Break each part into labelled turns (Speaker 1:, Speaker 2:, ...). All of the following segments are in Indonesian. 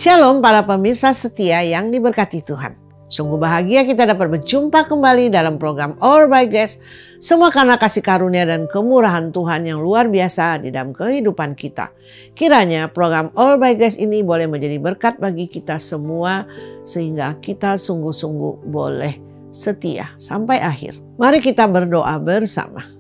Speaker 1: Shalom para pemirsa setia yang diberkati Tuhan. Sungguh bahagia kita dapat berjumpa kembali dalam program All by Grace. Semua karena kasih karunia dan kemurahan Tuhan yang luar biasa di dalam kehidupan kita. Kiranya program All by Grace ini boleh menjadi berkat bagi kita semua, sehingga kita sungguh-sungguh boleh setia sampai akhir. Mari kita berdoa bersama.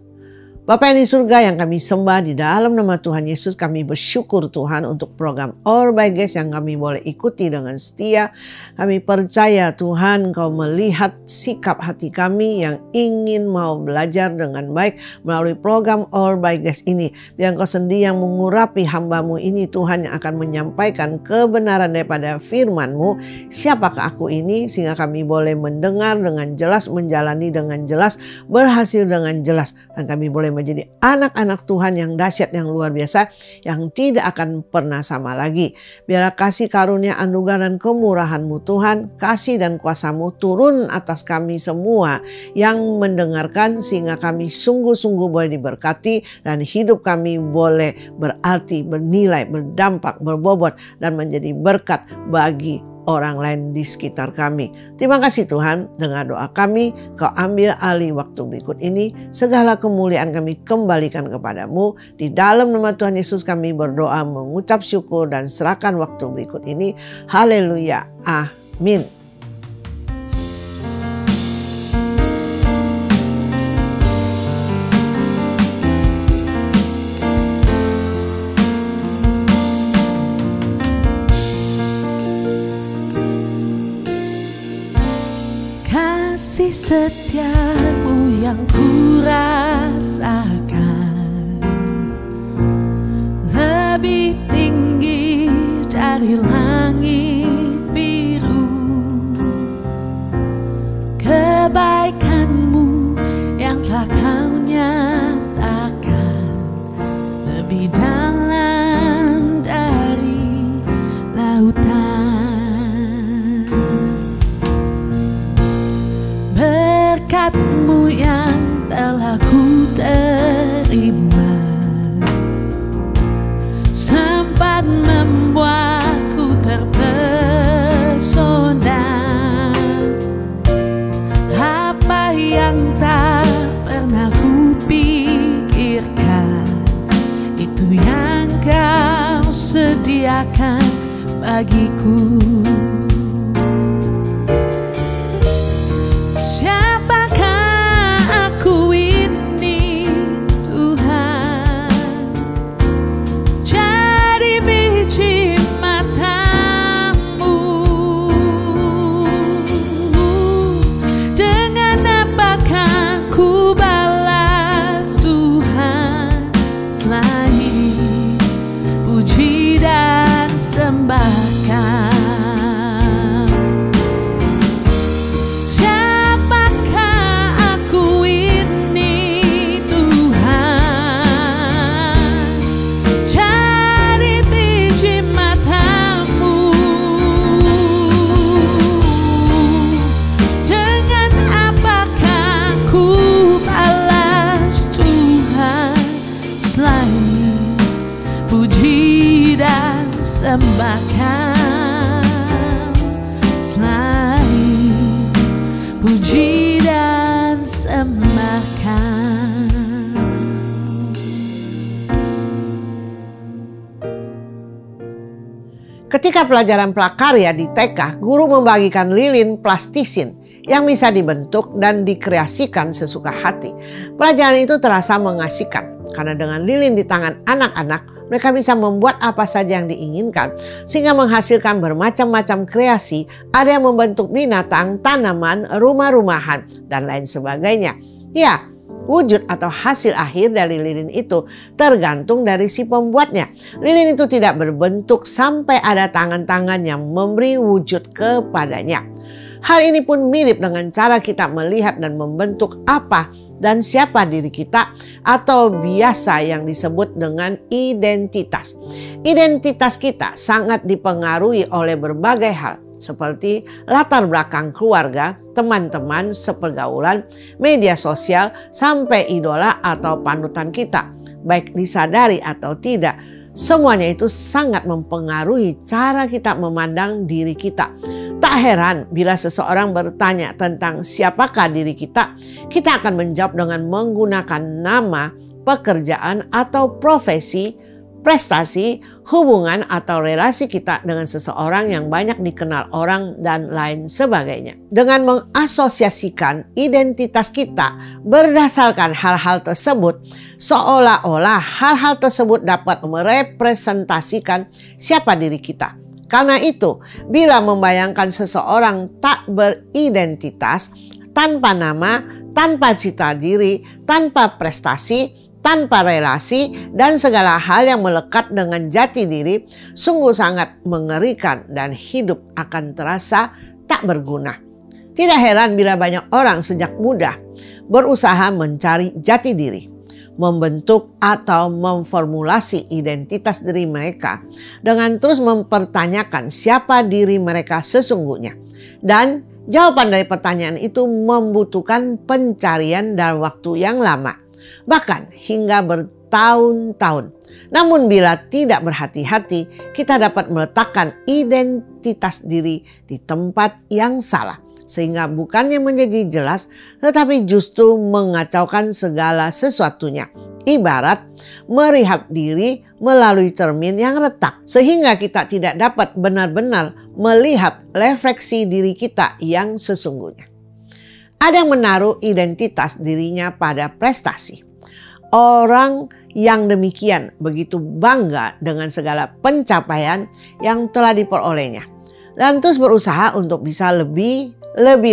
Speaker 1: Bapa yang di surga yang kami sembah, di dalam nama Tuhan Yesus kami bersyukur Tuhan untuk program All by Grace yang kami boleh ikuti dengan setia. Kami percaya Tuhan Engkau melihat sikap hati kami yang ingin mau belajar dengan baik melalui program All by Grace ini. Biar Engkau sendiri yang mengurapi hamba-Mu ini Tuhan, yang akan menyampaikan kebenaran daripada firman-Mu. Siapakah aku ini, sehingga kami boleh mendengar dengan jelas, menjalani dengan jelas, berhasil dengan jelas, dan kami boleh menjadi anak-anak Tuhan yang dahsyat, yang luar biasa, yang tidak akan pernah sama lagi. Biarlah kasih karunia, anugerah dan kemurahan-Mu Tuhan, kasih dan kuasa-Mu turun atas kami semua yang mendengarkan, sehingga kami sungguh-sungguh boleh diberkati dan hidup kami boleh berarti, bernilai, berdampak, berbobot dan menjadi berkat bagi orang lain di sekitar kami. Terima kasih Tuhan, dengar doa kami, Kau ambil alih waktu berikut ini. Segala kemuliaan kami kembalikan kepadamu. Di dalam nama Tuhan Yesus kami berdoa, mengucap syukur dan serahkan waktu berikut ini. Haleluya, amin.
Speaker 2: Kasih setiamu yang kurasakan lebih tinggi dari langit biru. Kebaikanmu yang telah Kau nyatakan lebih dalam dari lautan. Berkat-Mu yang telah ku terima sempat membuatku terpesona. Apa yang tak pernah ku pikirkan, itu yang Kau sediakan bagiku. Selain puji dan sembahkan.
Speaker 1: Ketika pelajaran prakarya di TK, guru membagikan lilin plastisin yang bisa dibentuk dan dikreasikan sesuka hati. Pelajaran itu terasa mengasihkan karena dengan lilin di tangan anak-anak, mereka bisa membuat apa saja yang diinginkan, sehingga menghasilkan bermacam-macam kreasi. Ada yang membentuk binatang, tanaman, rumah-rumahan, dan lain sebagainya. Ya, wujud atau hasil akhir dari lilin itu tergantung dari si pembuatnya. Lilin itu tidak berbentuk sampai ada tangan-tangan yang memberi wujud kepadanya. Hal ini pun mirip dengan cara kita melihat dan membentuk apa dan siapa diri kita, atau biasa yang disebut dengan identitas. Identitas kita sangat dipengaruhi oleh berbagai hal, seperti latar belakang keluarga, teman-teman, sepergaulan, media sosial, sampai idola atau panutan kita. Baik disadari atau tidak, Semuanya itu sangat mempengaruhi cara kita memandang diri kita. Tak heran bila seseorang bertanya tentang siapakah diri kita, kita akan menjawab dengan menggunakan nama, pekerjaan atau profesi, prestasi, hubungan atau relasi kita dengan seseorang yang banyak dikenal orang dan lain sebagainya. Dengan mengasosiasikan identitas kita berdasarkan hal-hal tersebut, seolah-olah hal-hal tersebut dapat merepresentasikan siapa diri kita. Karena itu, bila membayangkan seseorang tak beridentitas, tanpa nama, tanpa citra diri, tanpa prestasi, tanpa relasi, dan segala hal yang melekat dengan jati diri, sungguh sangat mengerikan dan hidup akan terasa tak berguna. Tidak heran bila banyak orang sejak muda berusaha mencari jati diri, membentuk atau memformulasi identitas diri mereka dengan terus mempertanyakan siapa diri mereka sesungguhnya. Dan jawaban dari pertanyaan itu membutuhkan pencarian dalam waktu yang lama, bahkan hingga bertahun-tahun. Namun bila tidak berhati-hati, kita dapat meletakkan identitas diri di tempat yang salah, sehingga bukannya menjadi jelas, tetapi justru mengacaukan segala sesuatunya. Ibarat melihat diri melalui cermin yang retak, sehingga kita tidak dapat benar-benar melihat refleksi diri kita yang sesungguhnya. Ada yang menaruh identitas dirinya pada prestasi. Orang yang demikian begitu bangga dengan segala pencapaian yang telah diperolehnya, dan terus berusaha untuk bisa lebih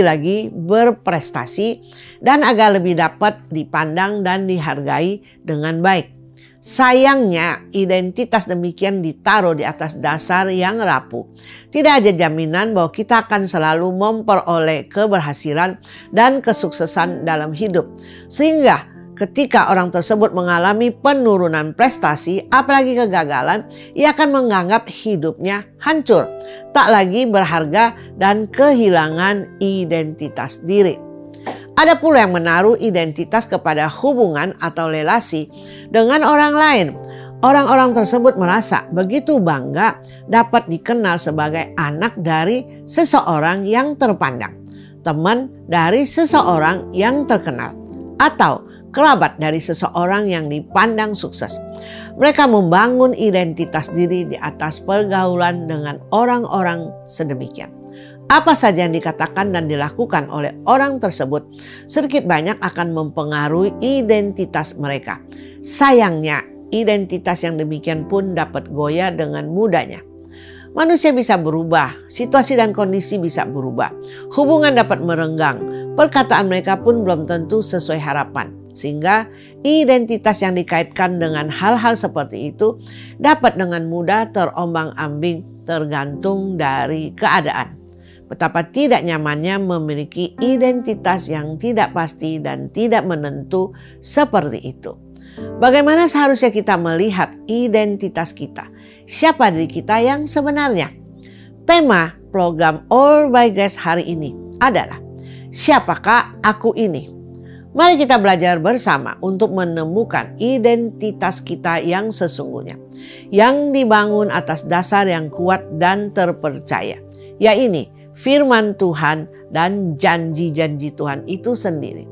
Speaker 1: lagi berprestasi dan agar lebih dapat dipandang dan dihargai dengan baik. Sayangnya, identitas demikian ditaruh di atas dasar yang rapuh. Tidak ada jaminan bahwa kita akan selalu memperoleh keberhasilan dan kesuksesan dalam hidup. Sehingga ketika orang tersebut mengalami penurunan prestasi, apalagi kegagalan, ia akan menganggap hidupnya hancur, tak lagi berharga dan kehilangan identitas diri. Ada pula yang menaruh identitas kepada hubungan atau relasi dengan orang lain. Orang-orang tersebut merasa begitu bangga dapat dikenal sebagai anak dari seseorang yang terpandang, teman dari seseorang yang terkenal, atau kerabat dari seseorang yang dipandang sukses. Mereka membangun identitas diri di atas pergaulan dengan orang-orang sedemikian. Apa saja yang dikatakan dan dilakukan oleh orang tersebut sedikit banyak akan mempengaruhi identitas mereka. Sayangnya, identitas yang demikian pun dapat goyah dengan mudahnya. Manusia bisa berubah, situasi dan kondisi bisa berubah, hubungan dapat merenggang, perkataan mereka pun belum tentu sesuai harapan. Sehingga identitas yang dikaitkan dengan hal-hal seperti itu dapat dengan mudah terombang-ambing tergantung dari keadaan. Betapa tidak nyamannya memiliki identitas yang tidak pasti dan tidak menentu seperti itu. Bagaimana seharusnya kita melihat identitas kita? Siapa diri kita yang sebenarnya? Tema program All by Grace hari ini adalah siapakah aku ini? Mari kita belajar bersama untuk menemukan identitas kita yang sesungguhnya, yang dibangun atas dasar yang kuat dan terpercaya, yaitu firman Tuhan dan janji-janji Tuhan itu sendiri.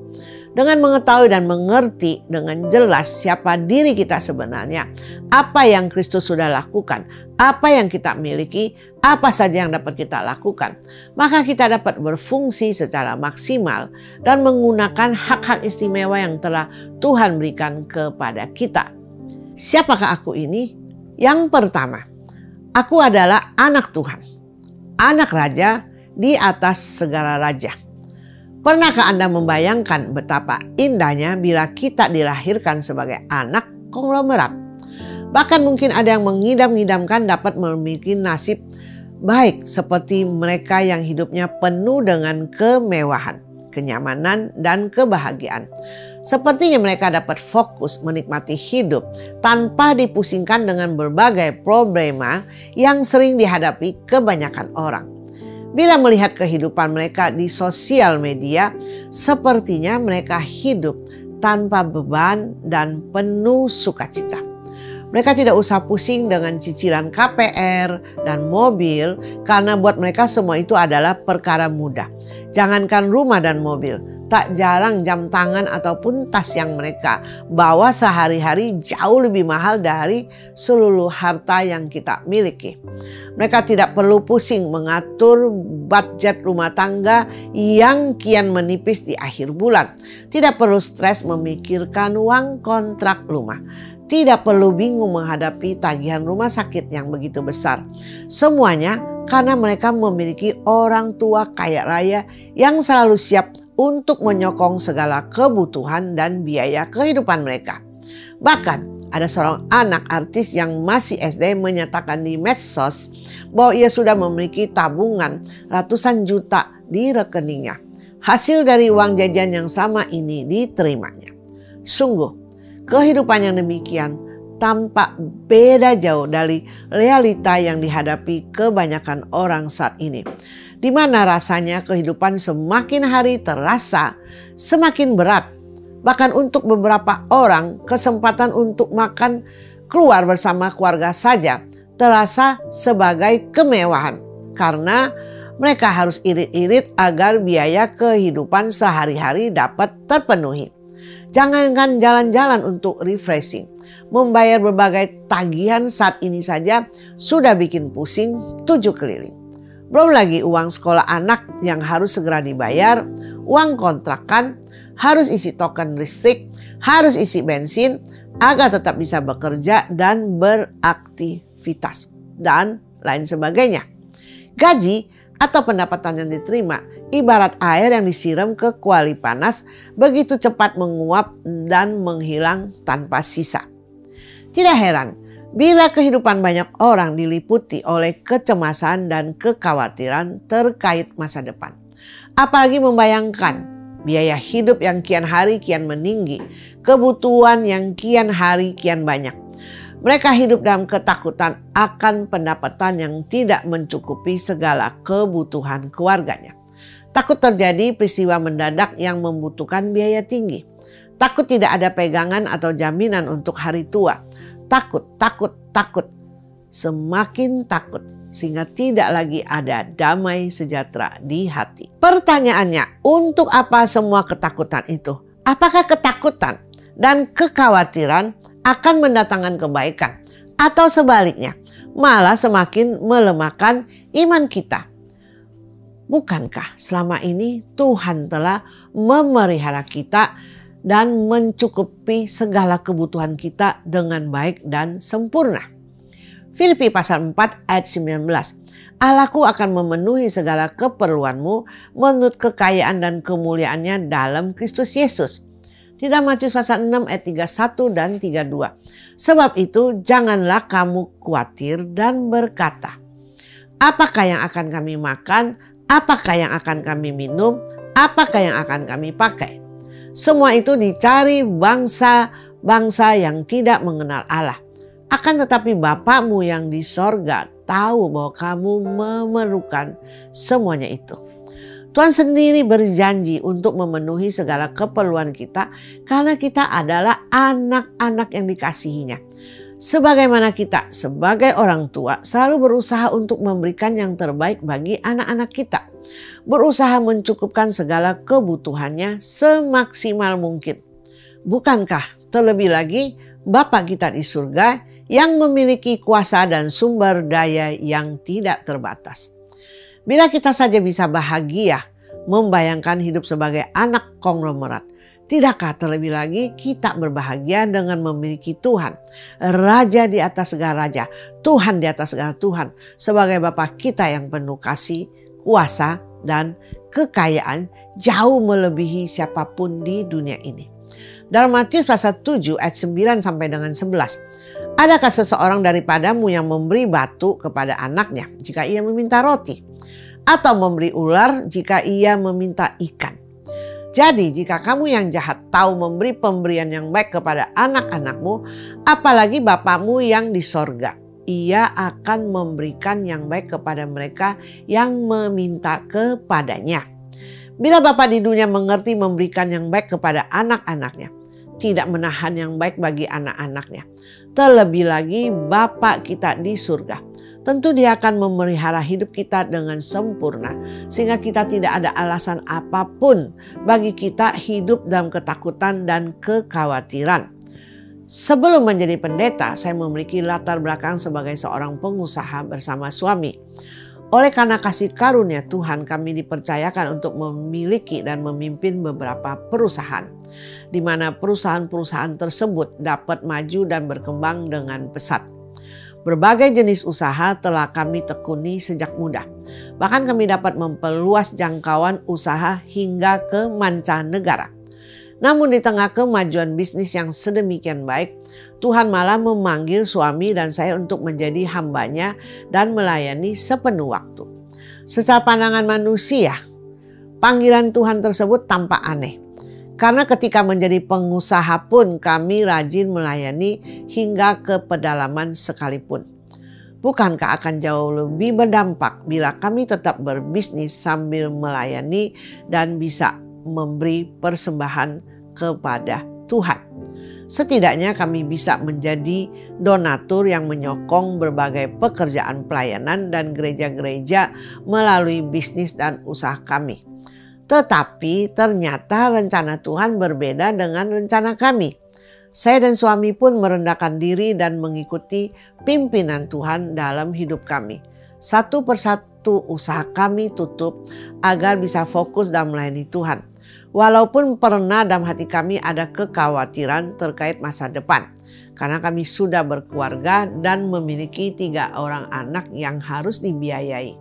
Speaker 1: Dengan mengetahui dan mengerti dengan jelas siapa diri kita sebenarnya, apa yang Kristus sudah lakukan, apa yang kita miliki, apa saja yang dapat kita lakukan, maka kita dapat berfungsi secara maksimal dan menggunakan hak-hak istimewa yang telah Tuhan berikan kepada kita. Siapakah aku ini? Yang pertama, aku adalah anak Tuhan, anak raja di atas segala raja. Pernahkah Anda membayangkan betapa indahnya bila kita dilahirkan sebagai anak konglomerat? Bahkan mungkin ada yang mengidam-idamkan dapat memiliki nasib baik seperti mereka yang hidupnya penuh dengan kemewahan, kenyamanan, dan kebahagiaan. Sepertinya mereka dapat fokus menikmati hidup tanpa dipusingkan dengan berbagai problema yang sering dihadapi kebanyakan orang. Bila melihat kehidupan mereka di sosial media, sepertinya mereka hidup tanpa beban dan penuh sukacita. Mereka tidak usah pusing dengan cicilan KPR dan mobil karena buat mereka semua itu adalah perkara mudah. Jangankan rumah dan mobil, tak jarang jam tangan ataupun tas yang mereka bawa sehari-hari jauh lebih mahal dari seluruh harta yang kita miliki. Mereka tidak perlu pusing mengatur budget rumah tangga yang kian menipis di akhir bulan. Tidak perlu stres memikirkan uang kontrak rumah. Tidak perlu bingung menghadapi tagihan rumah sakit yang begitu besar. Semuanya karena mereka memiliki orang tua kaya raya yang selalu siap untuk menyokong segala kebutuhan dan biaya kehidupan mereka. Bahkan ada seorang anak artis yang masih SD menyatakan di medsos bahwa ia sudah memiliki tabungan ratusan juta di rekeningnya. Hasil dari uang jajan yang sama ini diterimanya. Sungguh, kehidupan yang demikian tampak beda jauh dari realita yang dihadapi kebanyakan orang saat ini. Di mana rasanya kehidupan semakin hari terasa semakin berat. Bahkan untuk beberapa orang, kesempatan untuk makan keluar bersama keluarga saja terasa sebagai kemewahan. Karena mereka harus irit-irit agar biaya kehidupan sehari-hari dapat terpenuhi. Jangankan jalan-jalan untuk refreshing, membayar berbagai tagihan saat ini saja sudah bikin pusing 7 keliling. Belum lagi uang sekolah anak yang harus segera dibayar, uang kontrakan, harus isi token listrik, harus isi bensin agar tetap bisa bekerja dan beraktivitas, dan lain sebagainya. Gaji atau pendapatan yang diterima ibarat air yang disiram ke kuali panas, begitu cepat menguap dan menghilang tanpa sisa. Tidak heran bila kehidupan banyak orang diliputi oleh kecemasan dan kekhawatiran terkait masa depan. Apalagi membayangkan biaya hidup yang kian hari kian meninggi, kebutuhan yang kian hari kian banyak. Mereka hidup dalam ketakutan akan pendapatan yang tidak mencukupi segala kebutuhan keluarganya. Takut terjadi peristiwa mendadak yang membutuhkan biaya tinggi. Takut tidak ada pegangan atau jaminan untuk hari tua. Takut. Semakin takut sehingga tidak lagi ada damai sejahtera di hati. Pertanyaannya, untuk apa semua ketakutan itu? Apakah ketakutan dan kekhawatiran akan mendatangkan kebaikan, atau sebaliknya malah semakin melemahkan iman kita? Bukankah selama ini Tuhan telah memelihara kita dan mencukupi segala kebutuhan kita dengan baik dan sempurna? Filipi pasal 4 ayat 19. Allahku akan memenuhi segala keperluanmu menurut kekayaan dan kemuliaannya dalam Kristus Yesus. Di dalam Matius pasal 6 ayat 31 dan 32. Sebab itu janganlah kamu khawatir dan berkata, apakah yang akan kami makan? Apakah yang akan kami minum? Apakah yang akan kami pakai? Semua itu dicari bangsa-bangsa yang tidak mengenal Allah. Akan tetapi Bapakmu yang di sorga tahu bahwa kamu memerlukan semuanya itu. Tuhan sendiri berjanji untuk memenuhi segala keperluan kita karena kita adalah anak-anak yang dikasihinya. Sebagaimana kita sebagai orang tua selalu berusaha untuk memberikan yang terbaik bagi anak-anak kita. Berusaha mencukupkan segala kebutuhannya semaksimal mungkin. Bukankah terlebih lagi Bapa kita di surga yang memiliki kuasa dan sumber daya yang tidak terbatas? Bila kita saja bisa bahagia membayangkan hidup sebagai anak konglomerat, tidakkah terlebih lagi kita berbahagia dengan memiliki Tuhan, Raja di atas segala raja, Tuhan di atas segala Tuhan, sebagai Bapa kita yang penuh kasih, kuasa, dan kekayaan jauh melebihi siapapun di dunia ini. Dalam Matius pasal 7 ayat 9 sampai dengan 11. Adakah seseorang daripadamu yang memberi batu kepada anaknya jika ia meminta roti? Atau memberi ular jika ia meminta ikan? Jadi jika kamu yang jahat tahu memberi pemberian yang baik kepada anak-anakmu, apalagi Bapamu yang di sorga, ia akan memberikan yang baik kepada mereka yang meminta kepadanya. Bila Bapa di dunia mengerti memberikan yang baik kepada anak-anaknya, tidak menahan yang baik bagi anak-anaknya, Terlebih lagi Bapa kita di surga. Tentu Dia akan memelihara hidup kita dengan sempurna, sehingga kita tidak ada alasan apapun bagi kita hidup dalam ketakutan dan kekhawatiran. Sebelum menjadi pendeta, saya memiliki latar belakang sebagai seorang pengusaha bersama suami. Oleh karena kasih karunia Tuhan, kami dipercayakan untuk memiliki dan memimpin beberapa perusahaan, di mana perusahaan-perusahaan tersebut dapat maju dan berkembang dengan pesat. Berbagai jenis usaha telah kami tekuni sejak muda. Bahkan kami dapat memperluas jangkauan usaha hingga ke mancanegara. Namun di tengah kemajuan bisnis yang sedemikian baik, Tuhan malah memanggil suami dan saya untuk menjadi hambanya dan melayani sepenuh waktu. Secara pandangan manusia, panggilan Tuhan tersebut tampak aneh. Karena ketika menjadi pengusaha pun kami rajin melayani hingga ke pedalaman sekalipun. Bukankah akan jauh lebih berdampak bila kami tetap berbisnis sambil melayani dan bisa memberi persembahan kepada Tuhan? Setidaknya kami bisa menjadi donatur yang menyokong berbagai pekerjaan pelayanan dan gereja-gereja melalui bisnis dan usaha kami. Tetapi ternyata rencana Tuhan berbeda dengan rencana kami. Saya dan suami pun merendahkan diri dan mengikuti pimpinan Tuhan dalam hidup kami. Satu persatu usaha kami tutup agar bisa fokus dalam melayani Tuhan. Walaupun pernah dalam hati kami ada kekhawatiran terkait masa depan. Karena kami sudah berkeluarga dan memiliki 3 orang anak yang harus dibiayai.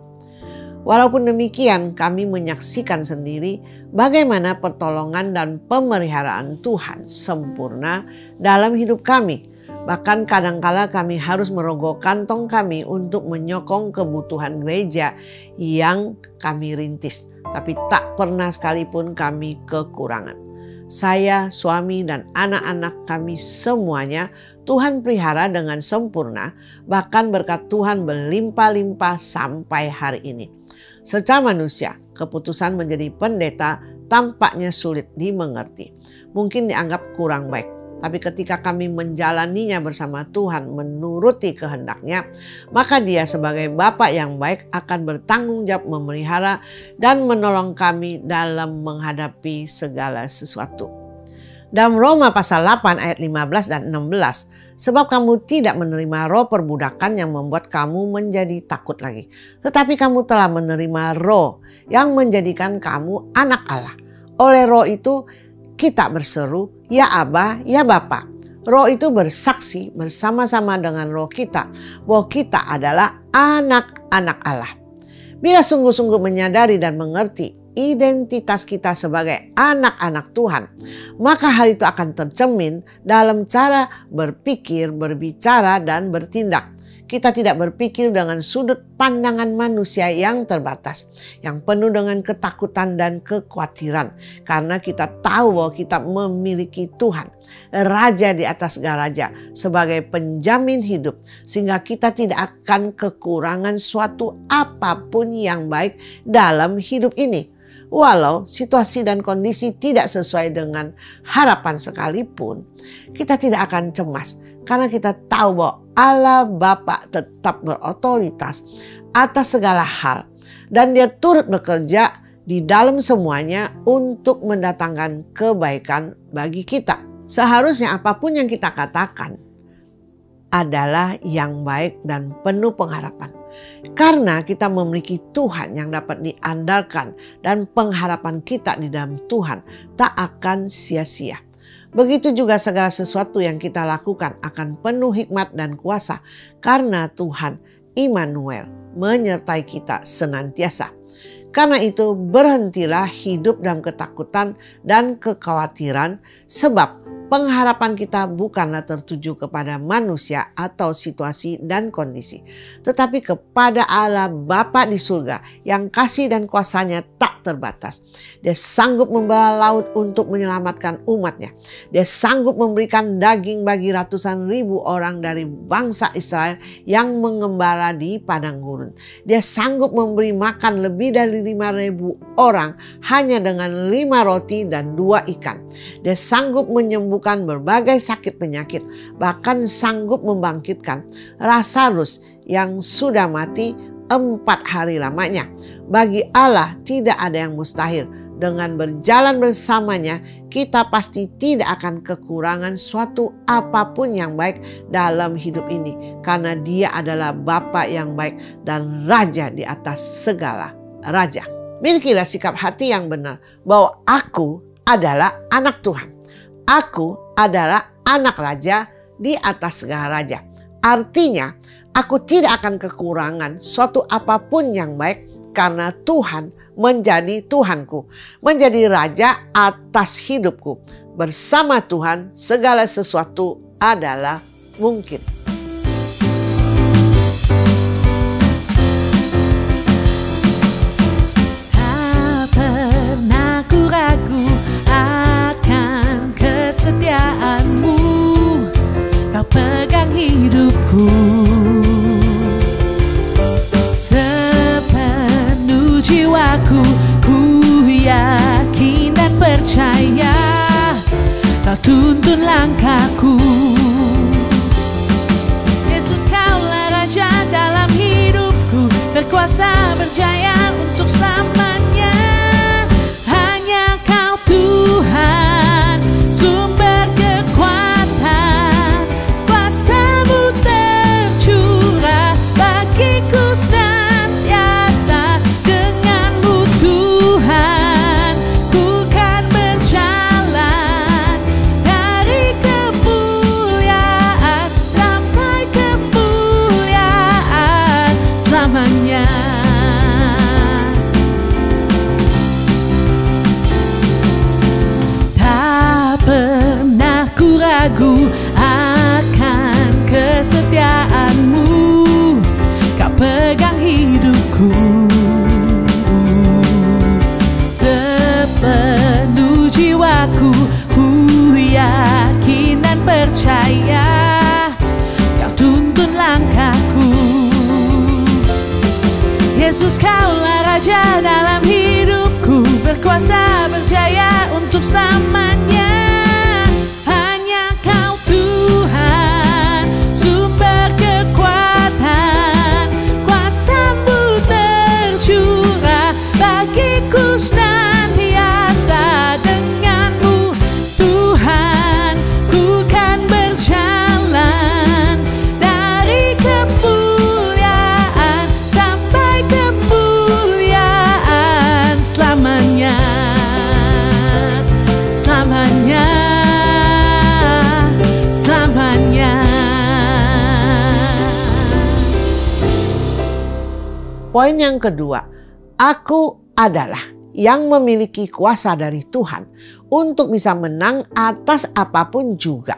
Speaker 1: Walaupun demikian, kami menyaksikan sendiri bagaimana pertolongan dan pemeliharaan Tuhan sempurna dalam hidup kami. Bahkan kadangkala kami harus merogoh kantong kami untuk menyokong kebutuhan gereja yang kami rintis. Tapi tak pernah sekalipun kami kekurangan. Saya, suami, dan anak-anak kami semuanya Tuhan pelihara dengan sempurna. Bahkan berkat Tuhan berlimpah-limpah sampai hari ini. Secara manusia, keputusan menjadi pendeta tampaknya sulit dimengerti. Mungkin dianggap kurang baik. Tapi ketika kami menjalaninya bersama Tuhan menuruti kehendak-Nya, maka Dia sebagai Bapa yang baik akan bertanggung jawab memelihara dan menolong kami dalam menghadapi segala sesuatu. Dalam Roma pasal 8 ayat 15 dan 16, sebab kamu tidak menerima roh perbudakan yang membuat kamu menjadi takut lagi. Tetapi kamu telah menerima roh yang menjadikan kamu anak Allah. Oleh roh itu kita berseru, ya Aba, ya Bapa. Roh itu bersaksi bersama-sama dengan roh kita bahwa kita adalah anak-anak Allah. Bila sungguh-sungguh menyadari dan mengerti identitas kita sebagai anak-anak Tuhan, maka hal itu akan tercermin dalam cara berpikir, berbicara, dan bertindak. Kita tidak berpikir dengan sudut pandangan manusia yang terbatas, yang penuh dengan ketakutan dan kekhawatiran. Karena kita tahu bahwa kita memiliki Tuhan, Raja di atas segala raja, sebagai penjamin hidup. Sehingga kita tidak akan kekurangan suatu apapun yang baik dalam hidup ini. Walau situasi dan kondisi tidak sesuai dengan harapan sekalipun, kita tidak akan cemas. Karena kita tahu bahwa Allah Bapa tetap berotoritas atas segala hal. Dan Dia turut bekerja di dalam semuanya untuk mendatangkan kebaikan bagi kita. Seharusnya apapun yang kita katakan adalah yang baik dan penuh pengharapan. Karena kita memiliki Tuhan yang dapat diandalkan dan pengharapan kita di dalam Tuhan tak akan sia-sia. Begitu juga segala sesuatu yang kita lakukan akan penuh hikmat dan kuasa karena Tuhan Immanuel menyertai kita senantiasa. Karena itu berhentilah hidup dalam ketakutan dan kekhawatiran, sebab pengharapan kita bukanlah tertuju kepada manusia atau situasi dan kondisi, tetapi kepada Allah Bapa di surga yang kasih dan kuasanya tak terbatas. Dia sanggup membelah laut untuk menyelamatkan umatnya. Dia sanggup memberikan daging bagi ratusan ribu orang dari bangsa Israel yang mengembara di padang gurun. Dia sanggup memberi makan lebih dari 5.000 orang hanya dengan 5 roti dan 2 ikan. Dia sanggup menyembuhkan menyembuhkan berbagai sakit penyakit, bahkan sanggup membangkitkan Lazarus yang sudah mati 4 hari lamanya. Bagi Allah tidak ada yang mustahil. Dengan berjalan bersamanya, kita pasti tidak akan kekurangan suatu apapun yang baik dalam hidup ini. Karena Dia adalah Bapa yang baik dan Raja di atas segala raja. Milikilah sikap hati yang benar bahwa aku adalah anak Tuhan. Aku adalah anak Raja di atas segala raja. Artinya, aku tidak akan kekurangan suatu apapun yang baik karena Tuhan menjadi Tuhanku, menjadi Raja atas hidupku. Bersama Tuhan segala sesuatu adalah mungkin.
Speaker 2: Tak pernah ku ragu akan kesetiaanmu, Kau pegang hidupku. Jiwaku, ku yakin dan percaya Kau tuntun langkahku. Yesus, Kaulah Raja dalam hidupku, berkuasa berjaya untuk selamanya. Hanya Kau Tuhan, sumber kekuatan, kuasa-Mu tercurah bagiku senantiasa. Tuhan, ku kan berjalan dari kemuliaan sampai kemuliaan selamanya. Tak pernah ku ragu akan kesetiaanmu, Kau pegang hidupku. Sepenuh jiwaku, ku yakin dan percaya Kau tuntun langkahku. Yesus, Kaulah Raja dalam hidupku, berkuasa berjaya untuk selamanya. Hanya Kau Tuhan, sumber kekuatan, kuasa-Mu tercurah bagiku senantiasa. Denganmu Tuhan, ku kan berjalan dari kemuliaan sampai kemuliaan selamanya. Selamanya, selamanya.
Speaker 1: Poin yang kedua, aku adalah yang memiliki kuasa dari Tuhan untuk bisa menang atas apapun juga.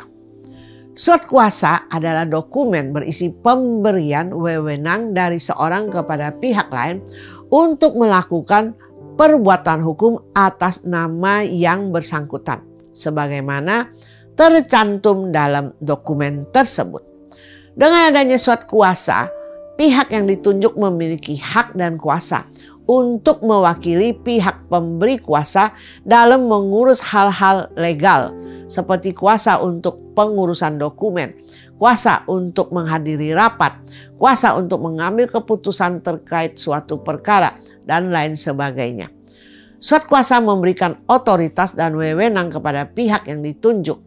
Speaker 1: Surat kuasa adalah dokumen berisi pemberian wewenang dari seorang kepada pihak lain untuk melakukan perbuatan hukum atas nama yang bersangkutan, sebagaimana tercantum dalam dokumen tersebut. Dengan adanya surat kuasa, pihak yang ditunjuk memiliki hak dan kuasa untuk mewakili pihak pemberi kuasa dalam mengurus hal-hal legal seperti kuasa untuk pengurusan dokumen, kuasa untuk menghadiri rapat, kuasa untuk mengambil keputusan terkait suatu perkara, dan lain sebagainya. Surat kuasa memberikan otoritas dan wewenang kepada pihak yang ditunjuk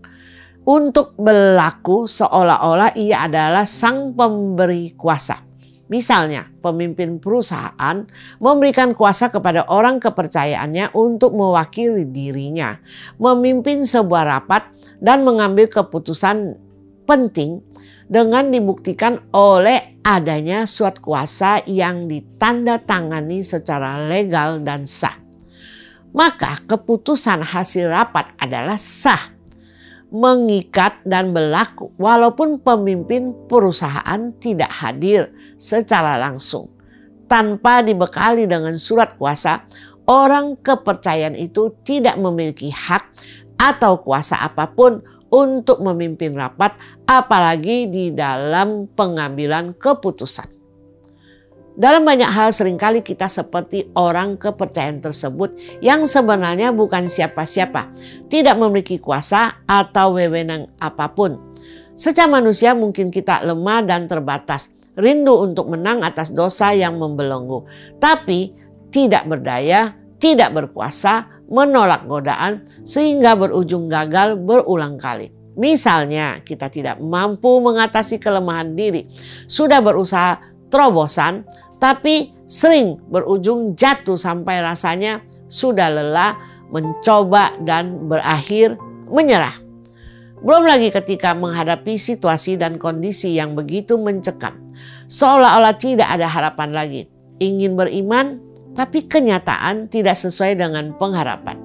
Speaker 1: untuk berlaku seolah-olah ia adalah sang pemberi kuasa. Misalnya, pemimpin perusahaan memberikan kuasa kepada orang kepercayaannya untuk mewakili dirinya, memimpin sebuah rapat dan mengambil keputusan penting dengan dibuktikan oleh adanya surat kuasa yang ditandatangani secara legal dan sah. Maka keputusan hasil rapat adalah sah, mengikat dan berlaku walaupun pemimpin perusahaan tidak hadir secara langsung. Tanpa dibekali dengan surat kuasa, orang kepercayaan itu tidak memiliki hak atau kuasa apapun untuk memimpin rapat, apalagi di dalam pengambilan keputusan. Dalam banyak hal seringkali kita seperti orang kepercayaan tersebut yang sebenarnya bukan siapa-siapa, tidak memiliki kuasa atau wewenang apapun. Secara manusia mungkin kita lemah dan terbatas, rindu untuk menang atas dosa yang membelenggu, tapi tidak berdaya, tidak berkuasa, menolak godaan sehingga berujung gagal berulang kali. Misalnya kita tidak mampu mengatasi kelemahan diri, sudah berusaha terobosan, tapi sering berujung jatuh sampai rasanya sudah lelah, mencoba dan berakhir menyerah. Belum lagi ketika menghadapi situasi dan kondisi yang begitu mencekam, seolah-olah tidak ada harapan lagi. Ingin beriman, tapi kenyataan tidak sesuai dengan pengharapan.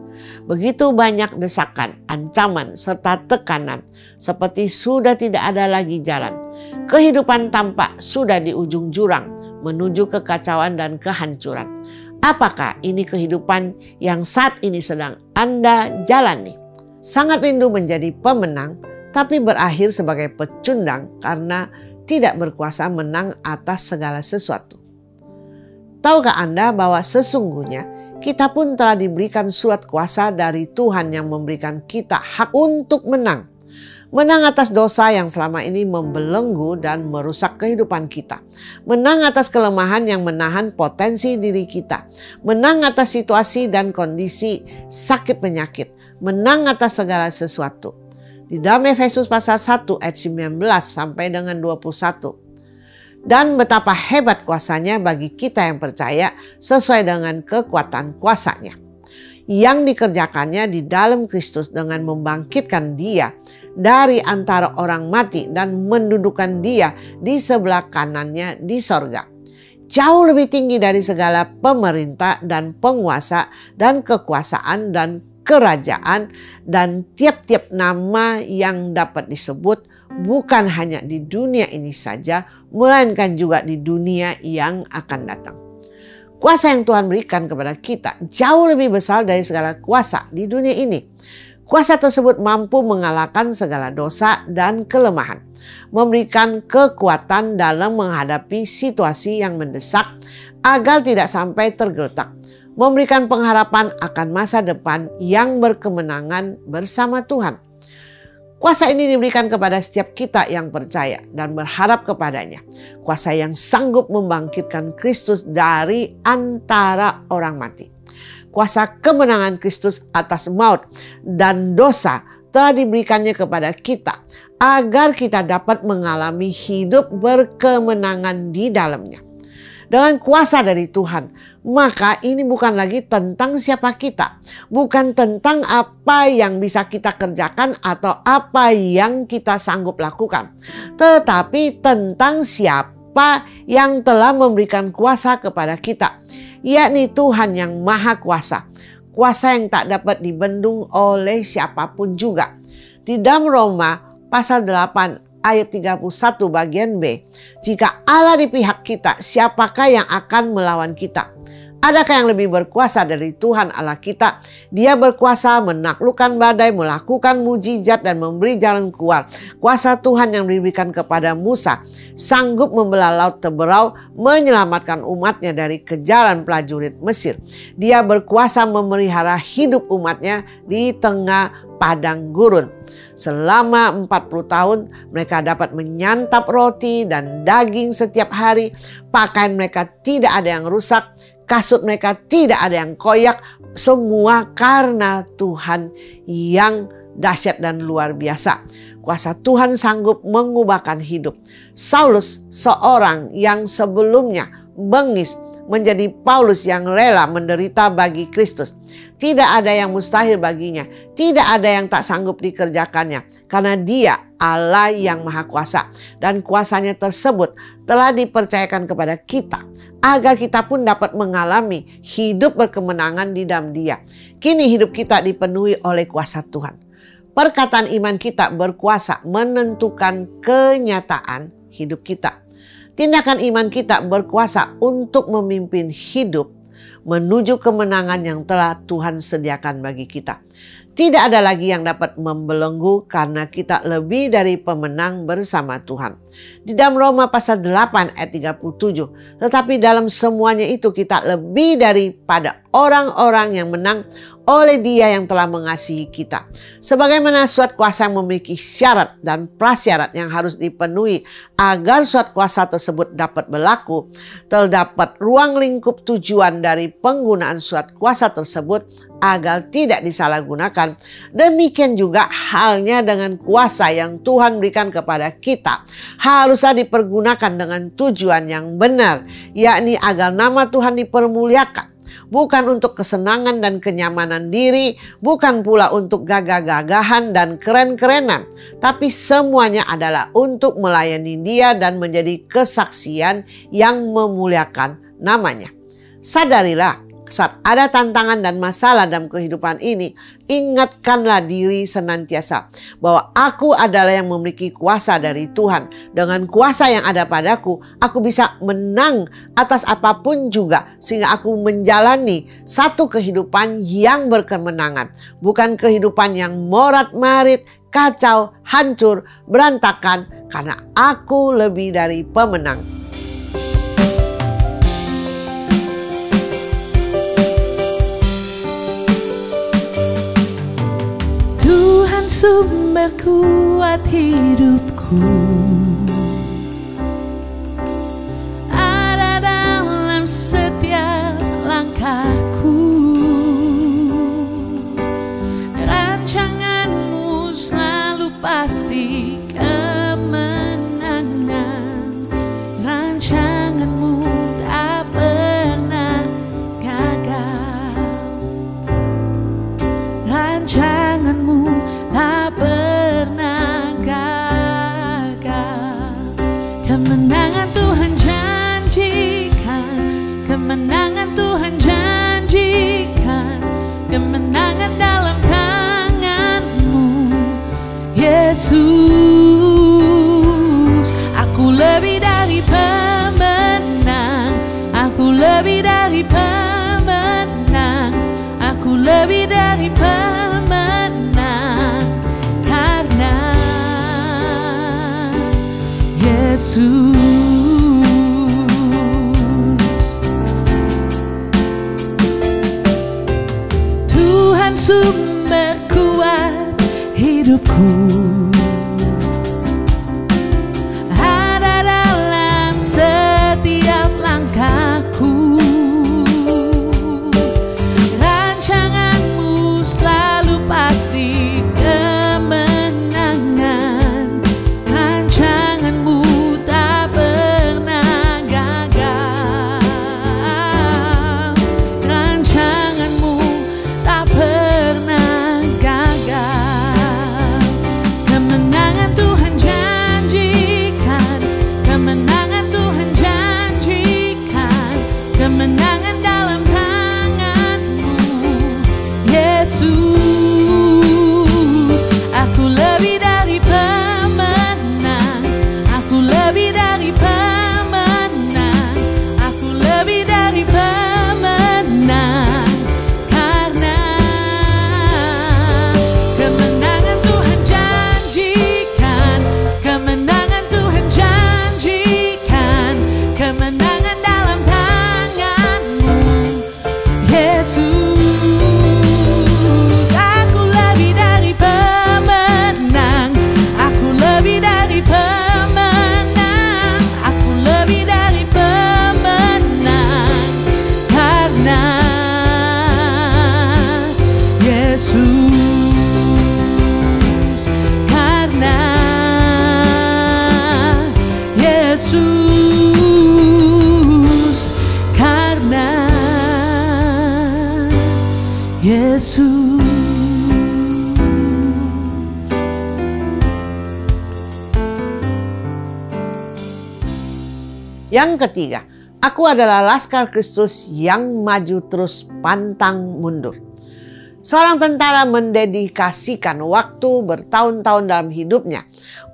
Speaker 1: Begitu banyak desakan, ancaman, serta tekanan, seperti sudah tidak ada lagi jalan. Kehidupan tampak sudah di ujung jurang, menuju kekacauan dan kehancuran. Apakah ini kehidupan yang saat ini sedang Anda jalani? Sangat rindu menjadi pemenang, tapi berakhir sebagai pecundang karena tidak berkuasa menang atas segala sesuatu. Tahukah Anda bahwa sesungguhnya kita pun telah diberikan surat kuasa dari Tuhan yang memberikan kita hak untuk menang. Menang atas dosa yang selama ini membelenggu dan merusak kehidupan kita. Menang atas kelemahan yang menahan potensi diri kita. Menang atas situasi dan kondisi sakit penyakit. Menang atas segala sesuatu. Di dalam Efesus pasal 1 ayat 19 sampai dengan 21. Dan betapa hebat kuasanya bagi kita yang percaya sesuai dengan kekuatan kuasanya, yang dikerjakannya di dalam Kristus dengan membangkitkan Dia dari antara orang mati dan mendudukan Dia di sebelah kanannya di sorga. Jauh lebih tinggi dari segala pemerintah dan penguasa dan kekuasaan dan kerajaan dan tiap-tiap nama yang dapat disebut, bukan hanya di dunia ini saja, melainkan juga di dunia yang akan datang. Kuasa yang Tuhan berikan kepada kita jauh lebih besar dari segala kuasa di dunia ini. Kuasa tersebut mampu mengalahkan segala dosa dan kelemahan, memberikan kekuatan dalam menghadapi situasi yang mendesak agar tidak sampai tergeletak, memberikan pengharapan akan masa depan yang berkemenangan bersama Tuhan. Kuasa ini diberikan kepada setiap kita yang percaya dan berharap kepadanya. Kuasa yang sanggup membangkitkan Kristus dari antara orang mati. Kuasa kemenangan Kristus atas maut dan dosa telah diberikannya kepada kita agar kita dapat mengalami hidup berkemenangan di dalamnya. Dengan kuasa dari Tuhan, maka ini bukan lagi tentang siapa kita, bukan tentang apa yang bisa kita kerjakan atau apa yang kita sanggup lakukan, tetapi tentang siapa yang telah memberikan kuasa kepada kita, yakni Tuhan yang Maha Kuasa, kuasa yang tak dapat dibendung oleh siapapun juga. Di dalam Roma pasal 8 ayat 31 bagian B. Jika Allah di pihak kita, siapakah yang akan melawan kita? Adakah yang lebih berkuasa dari Tuhan Allah kita? Dia berkuasa menaklukkan badai, melakukan mujizat dan memberi jalan keluar. Kuasa Tuhan yang diberikan kepada Musa sanggup membelah laut Teberau, menyelamatkan umatnya dari kejaran prajurit Mesir. Dia berkuasa memelihara hidup umatnya di tengah padang gurun. Selama 40 tahun mereka dapat menyantap roti dan daging setiap hari. Pakaian mereka tidak ada yang rusak. Kasut mereka tidak ada yang koyak. Semua karena Tuhan yang dahsyat dan luar biasa. Kuasa Tuhan sanggup mengubahkan hidup. Saulus, seorang yang sebelumnya bengis, menjadi Paulus yang rela menderita bagi Kristus. Tidak ada yang mustahil baginya. Tidak ada yang tak sanggup dikerjakannya. Karena Dia Allah yang Maha Kuasa. Dan kuasanya tersebut telah dipercayakan kepada kita, agar kita pun dapat mengalami hidup berkemenangan di dalam Dia. Kini hidup kita dipenuhi oleh kuasa Tuhan. Perkataan iman kita berkuasa menentukan kenyataan hidup kita. Tindakan iman kita berkuasa untuk memimpin hidup menuju kemenangan yang telah Tuhan sediakan bagi kita. Tidak ada lagi yang dapat membelenggu karena kita lebih dari pemenang bersama Tuhan. Di dalam Roma pasal 8 ayat 37, tetapi dalam semuanya itu kita lebih daripada orang-orang yang menang oleh Dia yang telah mengasihi kita. Sebagaimana suatu kuasa memiliki syarat dan prasyarat yang harus dipenuhi agar suatu kuasa tersebut dapat berlaku, terdapat ruang lingkup tujuan dari penggunaan suatu kuasa tersebut agar tidak disalahgunakan. Demikian juga halnya dengan kuasa yang Tuhan berikan kepada kita. Haruslah dipergunakan dengan tujuan yang benar, yakni agar nama Tuhan dipermuliakan. Bukan untuk kesenangan dan kenyamanan diri, bukan pula untuk gagah-gagahan dan keren-kerenan, tapi semuanya adalah untuk melayani Dia dan menjadi kesaksian yang memuliakan namanya. Sadarilah, saat ada tantangan dan masalah dalam kehidupan ini, ingatkanlah diri senantiasa bahwa aku adalah yang memiliki kuasa dari Tuhan. Dengan kuasa yang ada padaku, aku bisa menang atas apapun juga, sehingga aku menjalani satu kehidupan yang berkemenangan. Bukan kehidupan yang morat-marit, kacau, hancur, berantakan, karena aku lebih dari pemenang.
Speaker 2: Sumber kuat hidupku ada dalam setiap langkahku. Rancanganmu selalu pasti kemenangan. Rancanganmu tak pernah gagal. Rancanganmu tak pernah gagal. Kemenangan Tuhan janjikan, kemenangan Tuhan janjikan, kemenangan dalam tangan-Mu, Yesus. Aku lebih dari pemenang, aku lebih dari pemenang, aku lebih dari pemenang. Yesus, Tuhan sumber kuat hidupku, ada dalam setiap langkahku. Rancangan-Mu selalu pasti kemenangan. Rancangan-Mu Yesus.
Speaker 1: Yang ketiga, aku adalah laskar Kristus yang maju terus pantang mundur. Seorang tentara mendedikasikan waktu bertahun-tahun dalam hidupnya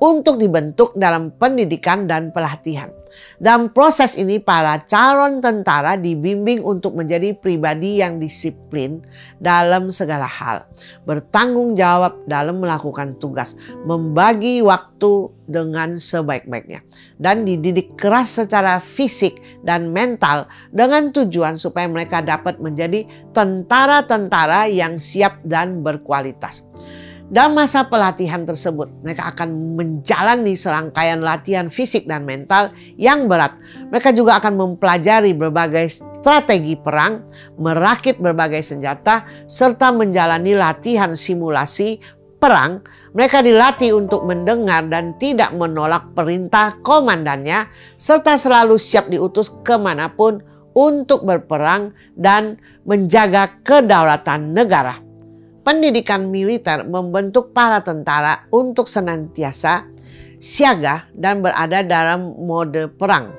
Speaker 1: untuk dibentuk dalam pendidikan dan pelatihan. Dalam proses ini para calon tentara dibimbing untuk menjadi pribadi yang disiplin dalam segala hal, bertanggung jawab dalam melakukan tugas, membagi waktu dengan sebaik-baiknya, dan dididik keras secara fisik dan mental dengan tujuan supaya mereka dapat menjadi tentara-tentara yang siap dan berkualitas. Dalam masa pelatihan tersebut, mereka akan menjalani serangkaian latihan fisik dan mental yang berat. Mereka juga akan mempelajari berbagai strategi perang, merakit berbagai senjata, serta menjalani latihan simulasi perang. Mereka dilatih untuk mendengar dan tidak menolak perintah komandannya, serta selalu siap diutus kemanapun untuk berperang dan menjaga kedaulatan negara. Pendidikan militer membentuk para tentara untuk senantiasa siaga dan berada dalam mode perang.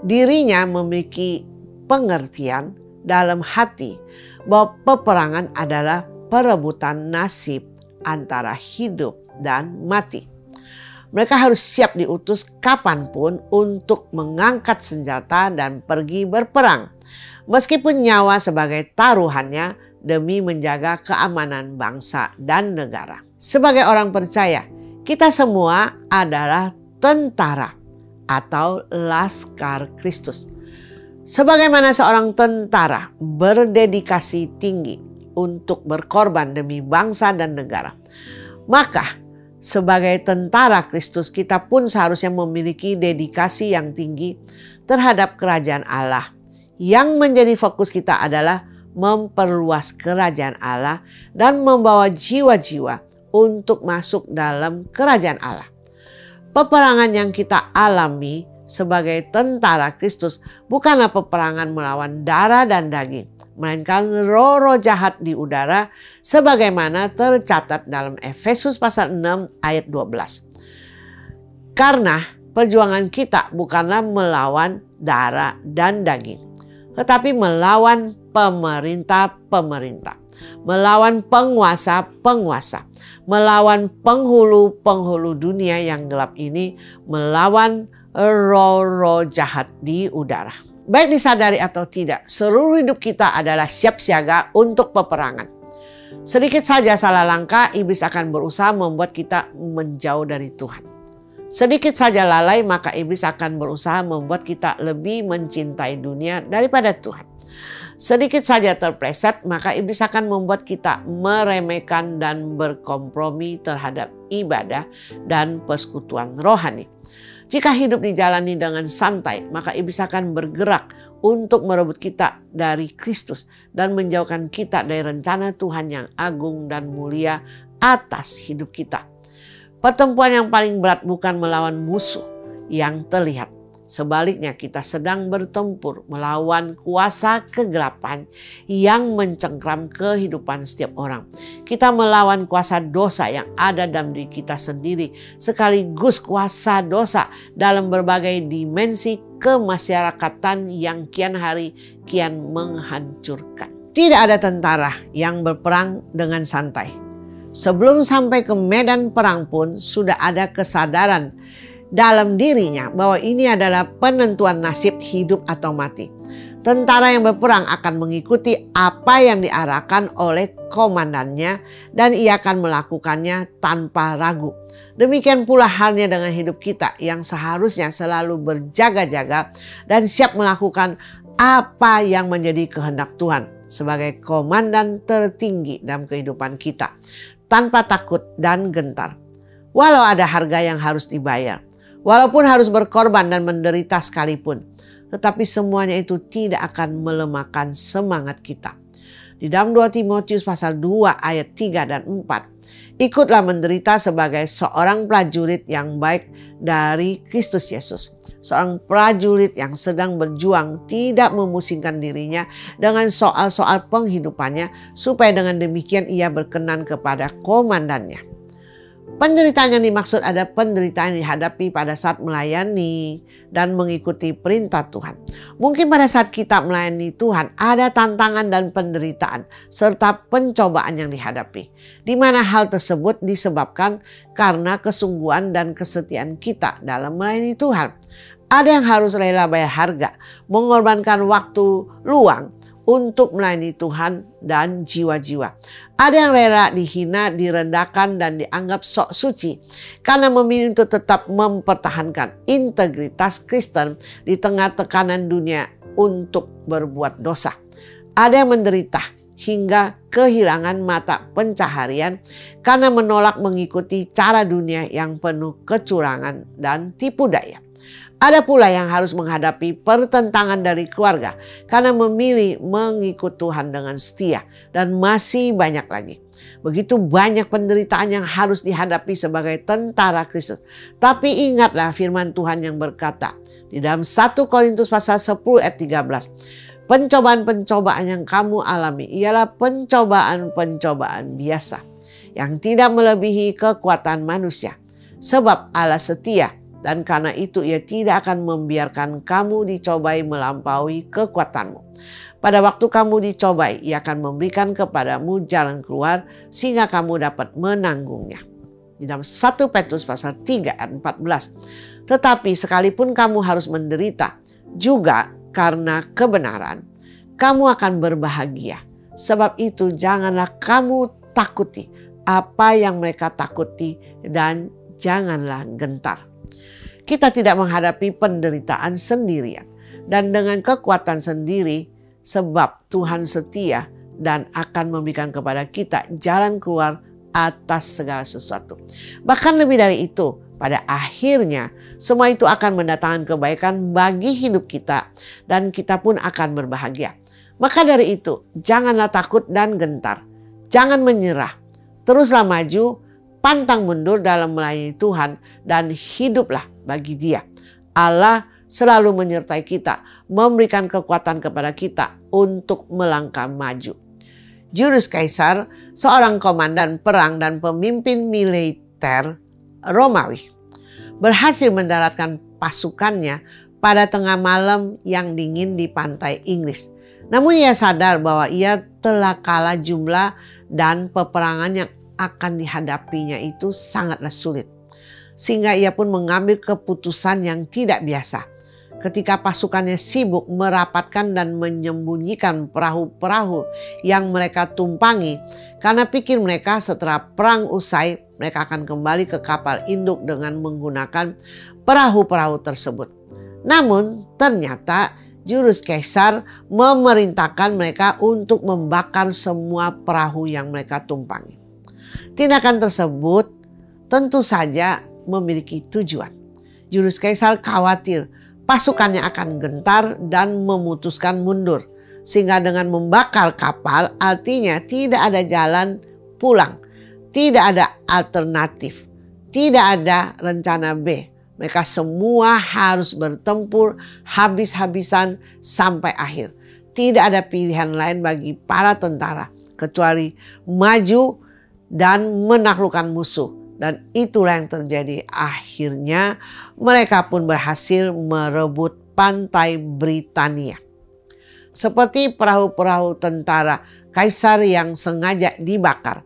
Speaker 1: Dirinya memiliki pengertian dalam hati bahwa peperangan adalah perebutan nasib antara hidup dan mati. Mereka harus siap diutus kapanpun untuk mengangkat senjata dan pergi berperang, meskipun nyawa sebagai taruhannya demi menjaga keamanan bangsa dan negara. Sebagai orang percaya, kita semua adalah tentara atau Laskar Kristus. Sebagaimana seorang tentara berdedikasi tinggi untuk berkorban demi bangsa dan negara, maka sebagai tentara Kristus kita pun seharusnya memiliki dedikasi yang tinggi terhadap kerajaan Allah. Yang menjadi fokus kita adalah memperluas kerajaan Allah dan membawa jiwa-jiwa untuk masuk dalam kerajaan Allah. Peperangan yang kita alami sebagai tentara Kristus bukanlah peperangan melawan darah dan daging, melainkan roh-roh jahat di udara sebagaimana tercatat dalam Efesus pasal 6 ayat 12. Karena perjuangan kita bukanlah melawan darah dan daging, tetapi melawan pemerintah-pemerintah, melawan penguasa-penguasa, melawan penghulu-penghulu dunia yang gelap ini, melawan roh-roh jahat di udara. Baik disadari atau tidak, seluruh hidup kita adalah siap siaga untuk peperangan. Sedikit saja salah langkah, iblis akan berusaha membuat kita menjauh dari Tuhan. Sedikit saja lalai, maka iblis akan berusaha membuat kita lebih mencintai dunia daripada Tuhan. Sedikit saja terpleset, maka iblis akan membuat kita meremehkan dan berkompromi terhadap ibadah dan persekutuan rohani. Jika hidup dijalani dengan santai, maka iblis akan bergerak untuk merebut kita dari Kristus dan menjauhkan kita dari rencana Tuhan yang agung dan mulia atas hidup kita. Pertempuran yang paling berat bukan melawan musuh yang terlihat. Sebaliknya, kita sedang bertempur melawan kuasa kegelapan yang mencengkram kehidupan setiap orang. Kita melawan kuasa dosa yang ada dalam diri kita sendiri, sekaligus kuasa dosa dalam berbagai dimensi kemasyarakatan yang kian hari kian menghancurkan. Tidak ada tentara yang berperang dengan santai. Sebelum sampai ke medan perang pun sudah ada kesadaran dalam dirinya bahwa ini adalah penentuan nasib hidup atau mati. Tentara yang berperang akan mengikuti apa yang diarahkan oleh komandannya dan ia akan melakukannya tanpa ragu. Demikian pula halnya dengan hidup kita yang seharusnya selalu berjaga-jaga dan siap melakukan apa yang menjadi kehendak Tuhan sebagai komandan tertinggi dalam kehidupan kita, tanpa takut dan gentar. Walau ada harga yang harus dibayar, walaupun harus berkorban dan menderita sekalipun, tetapi semuanya itu tidak akan melemahkan semangat kita. Di dalam 2 Timotius pasal 2 ayat 3 dan 4, ikutlah menderita sebagai seorang prajurit yang baik dari Kristus Yesus. Seorang prajurit yang sedang berjuang tidak memusingkan dirinya dengan soal-soal penghidupannya, supaya dengan demikian ia berkenan kepada komandannya. Penderitaan yang dimaksud ada penderitaan yang dihadapi pada saat melayani dan mengikuti perintah Tuhan. Mungkin pada saat kita melayani Tuhan ada tantangan dan penderitaan serta pencobaan yang dihadapi, di mana hal tersebut disebabkan karena kesungguhan dan kesetiaan kita dalam melayani Tuhan. Ada yang harus rela bayar harga, mengorbankan waktu luang untuk melayani Tuhan dan jiwa-jiwa. Ada yang rela dihina, direndahkan, dan dianggap sok suci karena memilih untuk tetap mempertahankan integritas Kristen di tengah tekanan dunia untuk berbuat dosa. Ada yang menderita hingga kehilangan mata pencaharian karena menolak mengikuti cara dunia yang penuh kecurangan dan tipu daya. Ada pula yang harus menghadapi pertentangan dari keluarga karena memilih mengikut Tuhan dengan setia, dan masih banyak lagi. Begitu banyak penderitaan yang harus dihadapi sebagai tentara Kristus. Tapi ingatlah firman Tuhan yang berkata di dalam 1 Korintus pasal 10 ayat 13. Pencobaan-pencobaan yang kamu alami ialah pencobaan-pencobaan biasa yang tidak melebihi kekuatan manusia. Sebab Allah setia, dan karena itu Ia tidak akan membiarkan kamu dicobai melampaui kekuatanmu. Pada waktu kamu dicobai, Ia akan memberikan kepadamu jalan keluar sehingga kamu dapat menanggungnya. Di dalam 1 Petrus pasal 3 ayat 14. Tetapi sekalipun kamu harus menderita juga karena kebenaran, kamu akan berbahagia. Sebab itu janganlah kamu takuti apa yang mereka takuti, dan janganlah gentar. Kita tidak menghadapi penderitaan sendirian dan dengan kekuatan sendiri, sebab Tuhan setia dan akan memberikan kepada kita jalan keluar atas segala sesuatu. Bahkan lebih dari itu, pada akhirnya semua itu akan mendatangkan kebaikan bagi hidup kita dan kita pun akan berbahagia. Maka dari itu, janganlah takut dan gentar. Jangan menyerah. Teruslah maju, pantang mundur dalam melayani Tuhan, dan hiduplah bagi Dia. Allah selalu menyertai kita, memberikan kekuatan kepada kita untuk melangkah maju. Julius Caesar, seorang komandan perang dan pemimpin militer Romawi, berhasil mendaratkan pasukannya pada tengah malam yang dingin di pantai Inggris. Namun ia sadar bahwa ia telah kalah jumlah dan peperangan yang akan dihadapinya itu sangatlah sulit. Sehingga ia pun mengambil keputusan yang tidak biasa. Ketika pasukannya sibuk merapatkan dan menyembunyikan perahu-perahu yang mereka tumpangi, karena pikir mereka setelah perang usai mereka akan kembali ke kapal induk dengan menggunakan perahu-perahu tersebut. Namun ternyata Julius Caesar memerintahkan mereka untuk membakar semua perahu yang mereka tumpangi. Tindakan tersebut tentu saja memiliki tujuan. Julius Caesar khawatir pasukannya akan gentar dan memutuskan mundur. Sehingga dengan membakar kapal artinya tidak ada jalan pulang. Tidak ada alternatif. Tidak ada rencana B. Mereka semua harus bertempur habis-habisan sampai akhir. Tidak ada pilihan lain bagi para tentara kecuali maju dan menaklukkan musuh. Dan itulah yang terjadi. Akhirnya mereka pun berhasil merebut pantai Britania. Seperti perahu-perahu tentara Kaisar yang sengaja dibakar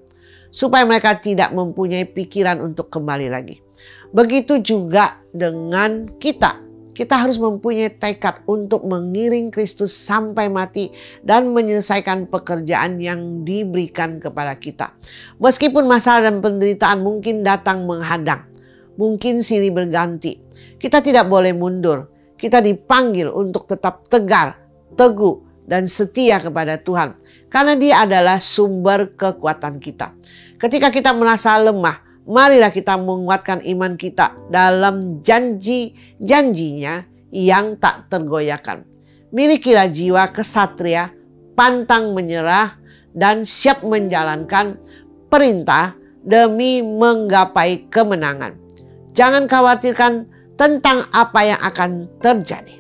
Speaker 1: supaya mereka tidak mempunyai pikiran untuk kembali lagi. Begitu juga dengan kita. Kita harus mempunyai tekad untuk mengiring Kristus sampai mati dan menyelesaikan pekerjaan yang diberikan kepada kita. Meskipun masalah dan penderitaan mungkin datang menghadang, mungkin silih berganti, kita tidak boleh mundur. Kita dipanggil untuk tetap tegar, teguh, dan setia kepada Tuhan. Karena Dia adalah sumber kekuatan kita. Ketika kita merasa lemah, marilah kita menguatkan iman kita dalam janji-janjinya yang tak tergoyahkan. Milikilah jiwa kesatria, pantang menyerah, dan siap menjalankan perintah demi menggapai kemenangan. Jangan khawatirkan tentang apa yang akan terjadi,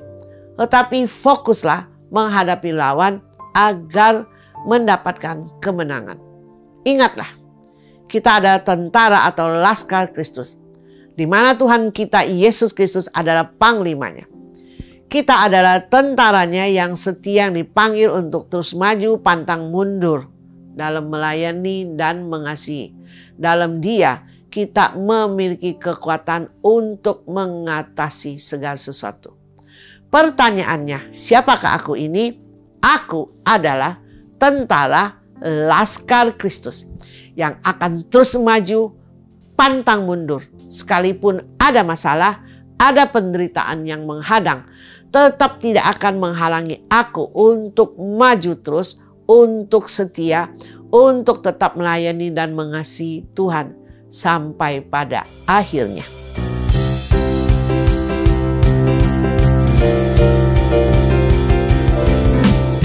Speaker 1: tetapi fokuslah menghadapi lawan agar mendapatkan kemenangan. Ingatlah, kita adalah tentara atau laskar Kristus, di mana Tuhan kita Yesus Kristus adalah panglimanya. Kita adalah tentaranya yang setia, yang dipanggil untuk terus maju pantang mundur dalam melayani dan mengasihi. Dalam Dia kita memiliki kekuatan untuk mengatasi segala sesuatu. Pertanyaannya, siapakah aku ini? Aku adalah tentara Laskar Kristus yang akan terus maju, pantang mundur. Sekalipun ada masalah, ada penderitaan yang menghadang, tetap tidak akan menghalangi aku untuk maju terus, untuk setia, untuk tetap melayani dan mengasihi Tuhan sampai pada akhirnya.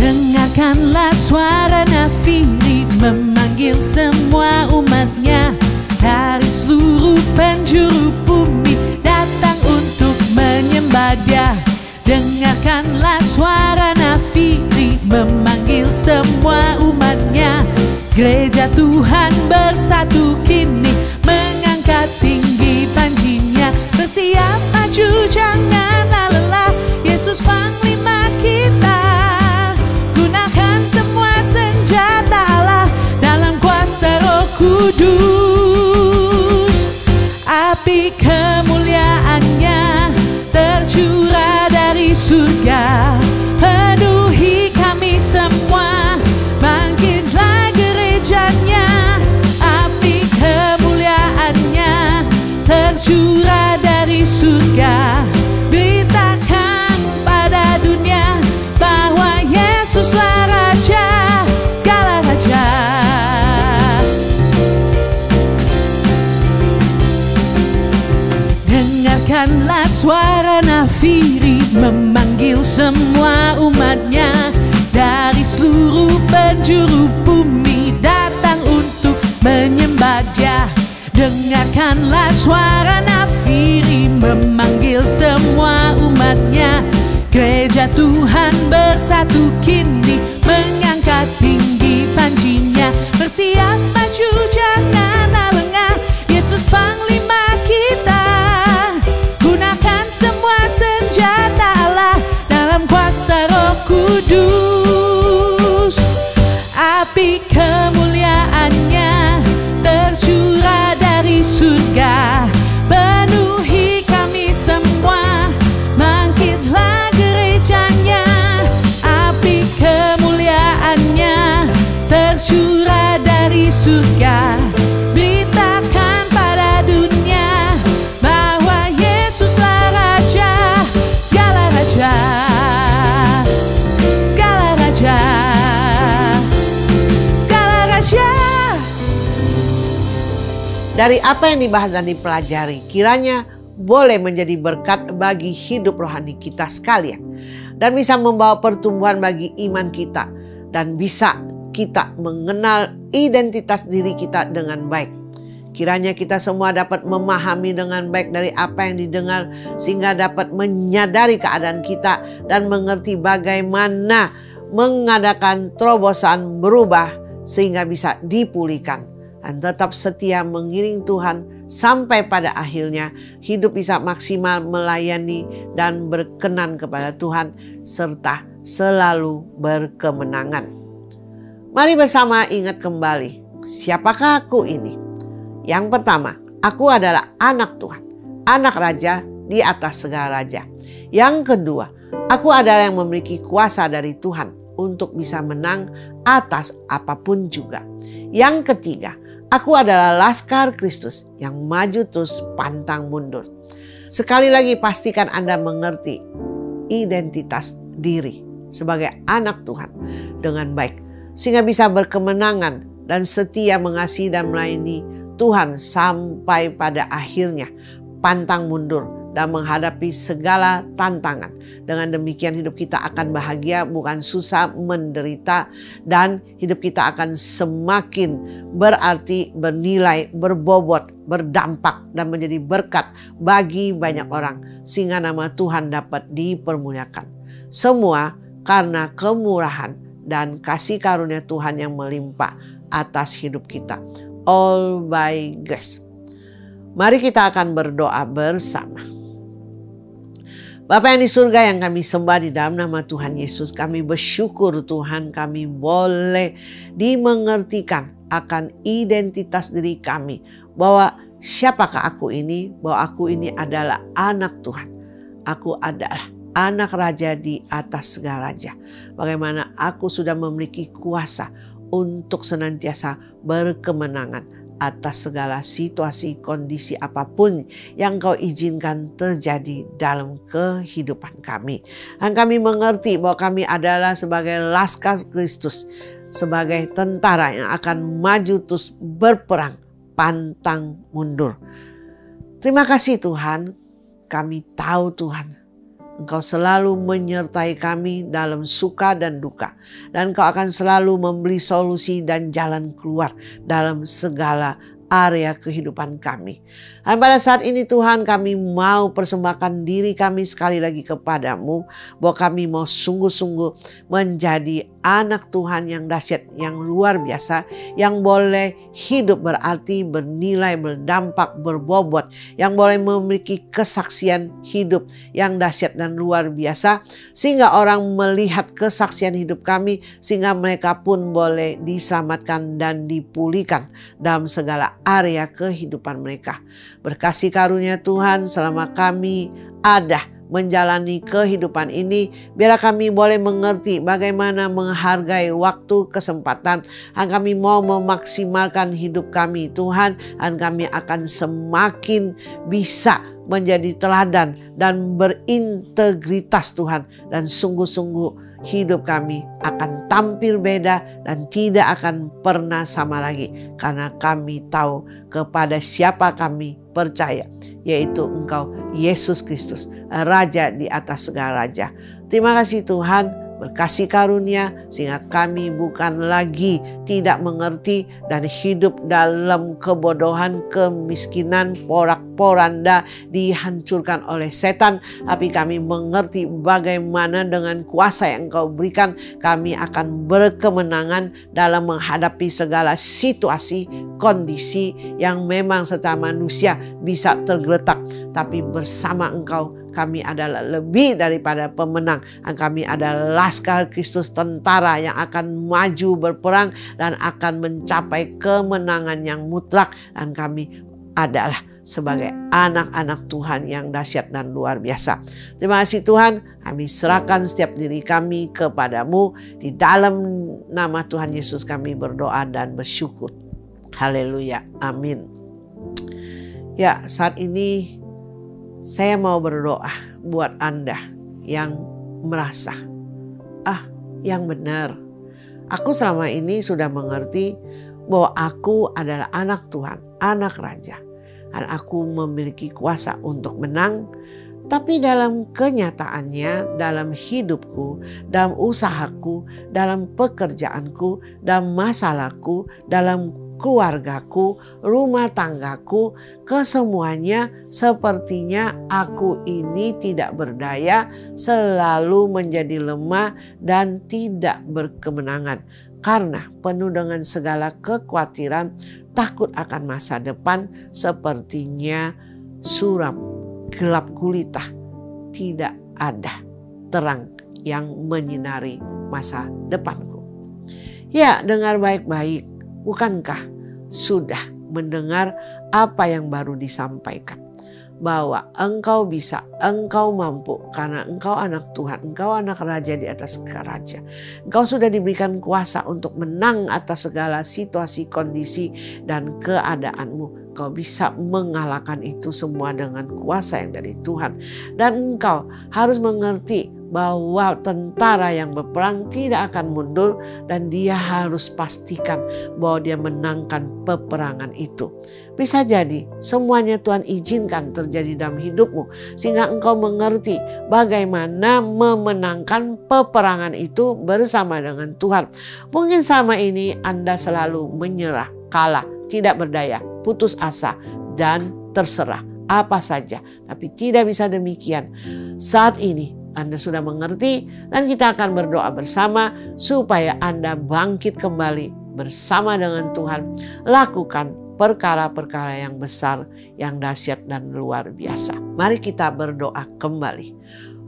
Speaker 2: Dengarkanlah suara nafiri memanggil semua umatnya dari seluruh penjuru bumi datang untuk menyembah Dia. Dengarkanlah suara nafiri memanggil semua umatnya. Gereja Tuhan bersatu kini mengangkat tinggi panjinya. Bersiap maju janganlah lelah, Yesus Panglima kita. Gunakan semua senjata Allah dalam kuasa Roh Kudus. Api kemuliaannya tercurah dari surga, penuhi kami semua. Bangkitlah gerejanya, api kemuliaannya tercurah dari surga. Beritakan pada dunia bahwa Yesuslah Raja segala raja. Dengarkanlah suara nafiri memanggil semua umatnya dari seluruh penjuru bumi datang untuk menyembah Dia. Dengarkanlah suara nafiri memanggil semua umatnya. Gereja Tuhan bersatu kini mengangkat tinggi panjinya. Bersiap maju janganlah lengah, Yesus Panglima kita. Gunakan semua senjata Allah dalam kuasa Roh Kudus. Api kemuliaannya tercurah dari surga, penuhi kami semua. Bangkitlah gerejanya, api kemuliaannya tercurah dari surga. Beritakan pada dunia bahwa Yesuslah Raja segala raja, segala raja, segala raja.
Speaker 1: Dari apa yang dibahas dan dipelajari, kiranya boleh menjadi berkat bagi hidup rohani kita sekalian, dan bisa membawa pertumbuhan bagi iman kita, dan bisa kita mengenal identitas diri kita dengan baik. Kiranya kita semua dapat memahami dengan baik dari apa yang didengar, sehingga dapat menyadari keadaan kita dan mengerti bagaimana mengadakan terobosan berubah sehingga bisa dipulihkan, dan tetap setia mengiring Tuhan sampai pada akhirnya hidup bisa maksimal melayani dan berkenan kepada Tuhan serta selalu berkemenangan. Mari bersama ingat kembali, siapakah aku ini? Yang pertama, aku adalah anak Tuhan, anak raja di atas segala raja. Yang kedua, aku adalah yang memiliki kuasa dari Tuhan untuk bisa menang atas apapun juga. Yang ketiga, aku adalah Laskar Kristus yang maju terus pantang mundur. Sekali lagi pastikan Anda mengerti identitas diri sebagai anak Tuhan dengan baik, sehingga bisa berkemenangan dan setia mengasihi dan melayani Tuhan sampai pada akhirnya, pantang mundur dan menghadapi segala tantangan. Dengan demikian hidup kita akan bahagia, bukan susah menderita, dan hidup kita akan semakin berarti, bernilai, berbobot, berdampak, dan menjadi berkat bagi banyak orang, sehingga nama Tuhan dapat dipermuliakan. Semua karena kemurahan dan kasih karunia Tuhan yang melimpah atas hidup kita. All by grace. Mari kita akan berdoa bersama. Bapa yang di surga yang kami sembah di dalam nama Tuhan Yesus, kami bersyukur Tuhan kami boleh dimengertikan akan identitas diri kami, bahwa siapakah aku ini, bahwa aku ini adalah anak Tuhan. Aku adalah anak raja di atas segala raja. Bagaimana aku sudah memiliki kuasa untuk senantiasa berkemenangan atas segala situasi, kondisi apapun yang Kau izinkan terjadi dalam kehidupan kami. Dan kami mengerti bahwa kami adalah sebagai laskar Kristus, sebagai tentara yang akan maju terus berperang, pantang mundur. Terima kasih Tuhan, kami tahu Tuhan, Engkau selalu menyertai kami dalam suka dan duka. Dan Engkau akan selalu memberi solusi dan jalan keluar dalam segala area kehidupan kami. Dan pada saat ini Tuhan, kami mau persembahkan diri kami sekali lagi kepadamu, bahwa kami mau sungguh-sungguh menjadi anak Tuhan yang dahsyat, yang luar biasa, yang boleh hidup berarti, bernilai, berdampak, berbobot, yang boleh memiliki kesaksian hidup yang dahsyat dan luar biasa, sehingga orang melihat kesaksian hidup kami, sehingga mereka pun boleh diselamatkan dan dipulihkan dalam segala area kehidupan mereka. Berkasih karunia Tuhan selama kami ada menjalani kehidupan ini, biarlah kami boleh mengerti bagaimana menghargai waktu, kesempatan, dan kami mau memaksimalkan hidup kami Tuhan, dan kami akan semakin bisa menjadi teladan dan berintegritas Tuhan, dan sungguh-sungguh hidup kami akan tampil beda dan tidak akan pernah sama lagi, karena kami tahu kepada siapa kami percaya, yaitu Engkau Yesus Kristus, Raja di atas segala raja. Terima kasih Tuhan, berkasih karunia sehingga kami bukan lagi tidak mengerti dan hidup dalam kebodohan, kemiskinan, porak-poranda dihancurkan oleh setan, tapi kami mengerti bagaimana dengan kuasa yang Engkau berikan kami akan berkemenangan dalam menghadapi segala situasi, kondisi yang memang secara manusia bisa tergeletak, tapi bersama Engkau kami adalah lebih daripada pemenang. Dan kami adalah laskar Kristus, tentara yang akan maju berperang dan akan mencapai kemenangan yang mutlak. Dan kami adalah sebagai anak-anak Tuhan yang dahsyat dan luar biasa. Terima kasih Tuhan, kami serahkan setiap diri kami kepadamu. Di dalam nama Tuhan Yesus kami berdoa dan bersyukur. Haleluya, amin. Ya, saat ini saya mau berdoa buat Anda yang merasa, yang benar, aku selama ini sudah mengerti bahwa aku adalah anak Tuhan, anak Raja, dan aku memiliki kuasa untuk menang. Tapi dalam kenyataannya, dalam hidupku, dalam usahaku, dalam pekerjaanku, dalam masalahku, dalam keluargaku, rumah tanggaku, kesemuanya sepertinya aku ini tidak berdaya, selalu menjadi lemah dan tidak berkemenangan. Karena penuh dengan segala kekhawatiran, takut akan masa depan, sepertinya suram, gelap gulita, tidak ada terang yang menyinari masa depanku. Ya, dengar baik-baik. Bukankah sudah mendengar apa yang baru disampaikan? Bahwa engkau bisa, engkau mampu, karena engkau anak Tuhan, engkau anak Raja di atas segala raja. Engkau sudah diberikan kuasa untuk menang atas segala situasi, kondisi, dan keadaanmu. Engkau bisa mengalahkan itu semua dengan kuasa yang dari Tuhan. Dan engkau harus mengerti bahwa tentara yang berperang tidak akan mundur, dan dia harus pastikan bahwa dia menangkan peperangan itu. Bisa jadi semuanya Tuhan izinkan terjadi dalam hidupmu, sehingga engkau mengerti bagaimana memenangkan peperangan itu bersama dengan Tuhan. Mungkin selama ini Anda selalu menyerah, kalah, tidak berdaya, putus asa, dan terserah apa saja. Tapi tidak bisa demikian. Saat ini Anda sudah mengerti, dan kita akan berdoa bersama supaya Anda bangkit kembali bersama dengan Tuhan. Lakukan perkara-perkara yang besar, yang dahsyat dan luar biasa. Mari kita berdoa kembali.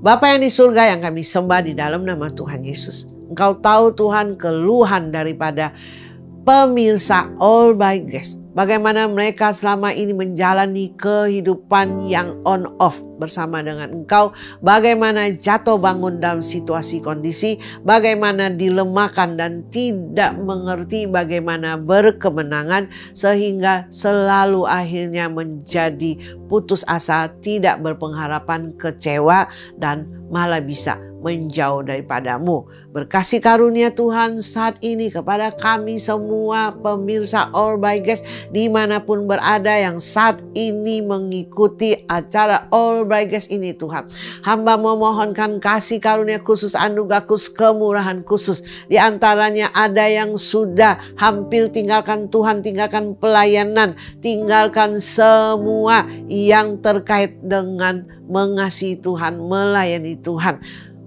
Speaker 1: Bapa yang di surga yang kami sembah di dalam nama Tuhan Yesus. Engkau tahu Tuhan keluhan daripada pemirsa All by Grace. bagaimana mereka selama ini menjalani kehidupan yang on off bersama dengan Engkau, bagaimana jatuh bangun dalam situasi kondisi, bagaimana dilemahkan dan tidak mengerti bagaimana berkemenangan, sehingga selalu akhirnya menjadi putus asa, tidak berpengharapan, kecewa, dan malah bisa menjauh daripadamu. Berkasih karunia Tuhan saat ini kepada kami semua pemirsa All by Grace dimanapun berada yang saat ini mengikuti acara All by Grace ini Tuhan. Hamba memohonkan kasih karunia khusus, anugerah khusus, kemurahan khusus. Di antaranya ada yang sudah hampir tinggalkan Tuhan, tinggalkan pelayanan, tinggalkan semua yang terkait dengan mengasihi Tuhan, melayani Tuhan.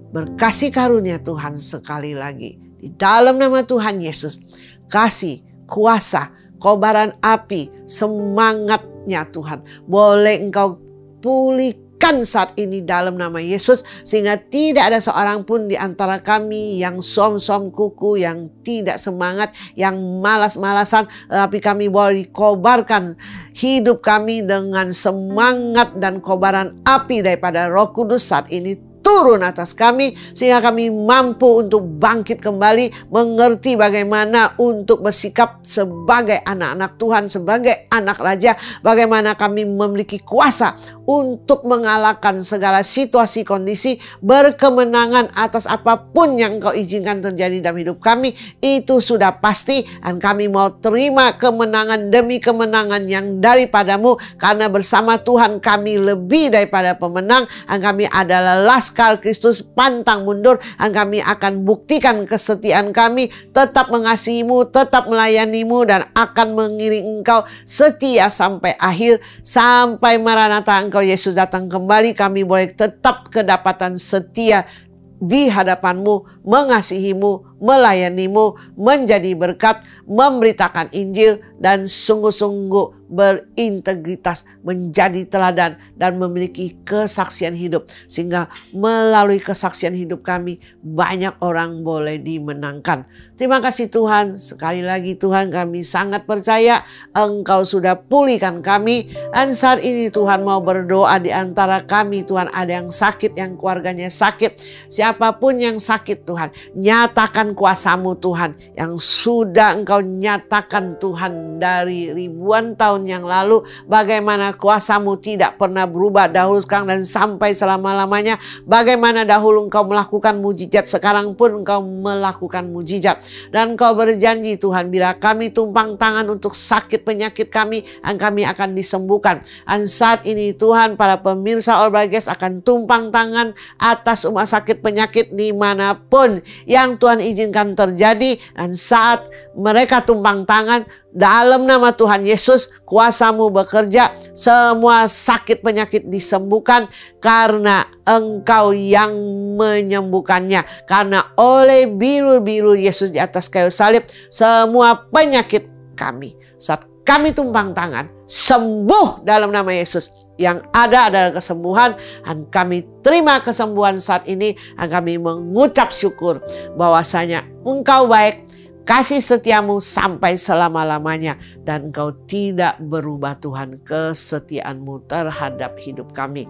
Speaker 1: Berkasih karunia Tuhan sekali lagi. Di dalam nama Tuhan Yesus, kasih, kuasa, kobaran api, semangatnya Tuhan boleh Engkau pulihkan saat ini dalam nama Yesus, sehingga tidak ada seorang pun di antara kami yang som-som kuku, yang tidak semangat, yang malas-malasan, tapi kami boleh dikobarkan hidup kami dengan semangat dan kobaran api daripada Roh Kudus saat ini turun atas kami, sehingga kami mampu untuk bangkit kembali, mengerti bagaimana untuk bersikap sebagai anak-anak Tuhan, sebagai anak raja, bagaimana kami memiliki kuasa untuk mengalahkan segala situasi kondisi, berkemenangan atas apapun yang Engkau izinkan terjadi dalam hidup kami. Itu sudah pasti, dan kami mau terima kemenangan demi kemenangan yang daripadamu, karena bersama Tuhan kami lebih daripada pemenang, dan kami adalah laskar Kristus pantang mundur, dan kami akan buktikan kesetiaan kami, tetap mengasihimu, tetap melayanimu, dan akan mengiring Engkau setia sampai akhir, sampai Maranatha Engkau Yesus datang kembali. Kami boleh tetap kedapatan setia di hadapanmu, mengasihimu, melayanimu, menjadi berkat, memberitakan Injil, dan sungguh-sungguh berintegritas, menjadi teladan, dan memiliki kesaksian hidup, sehingga melalui kesaksian hidup kami banyak orang boleh dimenangkan. Terima kasih Tuhan. Sekali lagi Tuhan, kami sangat percaya Engkau sudah pulihkan kami, dan saat ini Tuhan mau berdoa di antara kami. Tuhan, ada yang sakit, yang keluarganya sakit, siapapun yang sakit Tuhan, nyatakan kuasa-Mu Tuhan, yang sudah Engkau nyatakan Tuhan dari ribuan tahun yang lalu, bagaimana kuasa-Mu tidak pernah berubah dahulu, sekarang, dan sampai selama-lamanya. Bagaimana dahulu Engkau melakukan mujizat, sekarang pun Engkau melakukan mujizat. Dan Engkau berjanji Tuhan, bila kami tumpang tangan untuk sakit penyakit kami, dan kami akan disembuhkan. Dan saat ini Tuhan, para pemirsa All by Grace akan tumpang tangan atas rumah sakit penyakit dimanapun yang Tuhan izinkan terjadi. Dan saat mereka tumpang tangan, dalam nama Tuhan Yesus, kuasa-Mu bekerja, semua sakit penyakit disembuhkan, karena Engkau yang menyembuhkannya. Karena oleh biru-biru Yesus di atas kayu salib, semua penyakit kami, saat kami tumpang tangan, sembuh dalam nama Yesus. Yang ada adalah kesembuhan, dan kami terima kesembuhan saat ini, dan kami mengucap syukur bahwasanya Engkau baik, kasih setiamu sampai selama-lamanya, dan Engkau tidak berubah Tuhan, kesetiaan-Mu terhadap hidup kami.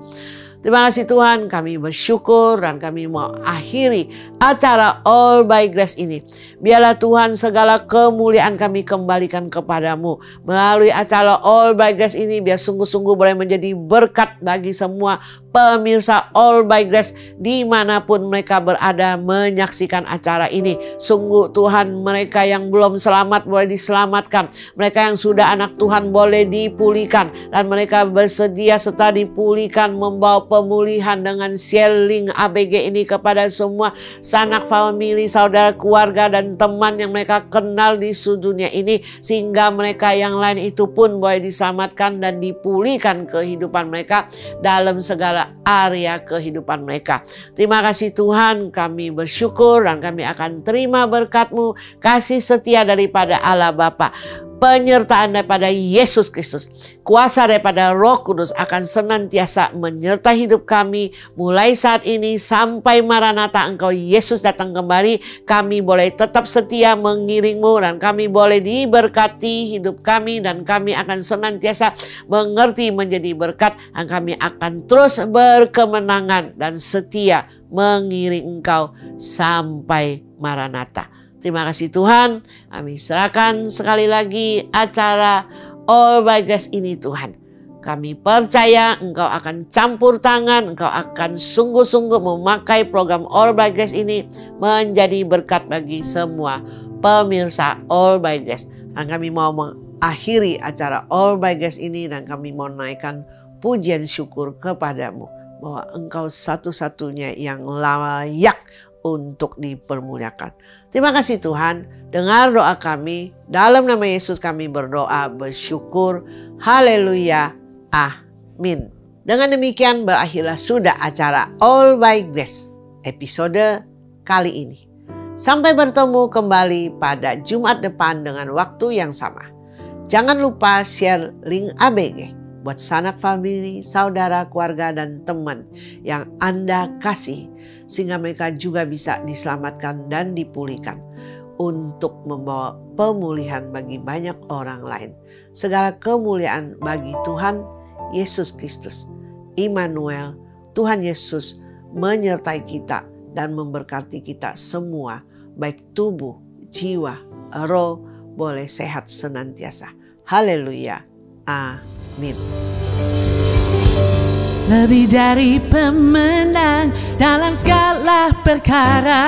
Speaker 1: Terima kasih Tuhan, kami bersyukur, dan kami mau akhiri acara All by Grace ini. Biarlah Tuhan segala kemuliaan kami kembalikan kepadamu. Melalui acara All by Grace ini, biar sungguh-sungguh boleh menjadi berkat bagi semua pemirsa All by Grace dimanapun mereka berada menyaksikan acara ini. Sungguh Tuhan, mereka yang belum selamat boleh diselamatkan, mereka yang sudah anak Tuhan boleh dipulihkan, dan mereka bersedia serta dipulihkan, membawa pemulihan dengan sharing ABG ini kepada semua sanak famili, saudara, keluarga, dan teman yang mereka kenal di seluruh dunia ini, sehingga mereka yang lain itu pun boleh diselamatkan dan dipulihkan kehidupan mereka dalam segala area kehidupan mereka. Terima kasih Tuhan, kami bersyukur, dan kami akan terima berkat-Mu, kasih setia daripada Allah Bapa, penyertaan daripada Yesus Kristus, kuasa daripada Roh Kudus akan senantiasa menyertai hidup kami mulai saat ini sampai Maranatha Engkau Yesus datang kembali. Kami boleh tetap setia mengiringmu dan kami boleh diberkati hidup kami, dan kami akan senantiasa mengerti menjadi berkat, dan kami akan terus berkemenangan dan setia mengiring Engkau sampai Maranatha. Terima kasih Tuhan, kami serahkan sekali lagi acara All by Grace ini Tuhan. Kami percaya Engkau akan campur tangan, Engkau akan sungguh-sungguh memakai program All by Grace ini menjadi berkat bagi semua pemirsa All by Grace. Dan kami mau mengakhiri acara All by Grace ini dan kami mau naikkan pujian syukur kepadamu bahwa Engkau satu-satunya yang layak untuk dipermuliakan. Terima kasih Tuhan, dengar doa kami, dalam nama Yesus kami berdoa bersyukur, haleluya, amin. Dengan demikian berakhirlah sudah acara All by Grace episode kali ini. Sampai bertemu kembali pada Jumat depan dengan waktu yang sama. Jangan lupa share link ABG buat sanak famili, saudara, keluarga, dan teman yang Anda kasih, sehingga mereka juga bisa diselamatkan dan dipulihkan untuk membawa pemulihan bagi banyak orang lain. Segala kemuliaan bagi Tuhan Yesus Kristus, Immanuel. Tuhan Yesus menyertai kita dan memberkati kita semua, baik tubuh, jiwa, roh, boleh sehat senantiasa. Haleluya, amin.
Speaker 2: Lebih dari pemenang dalam segala perkara,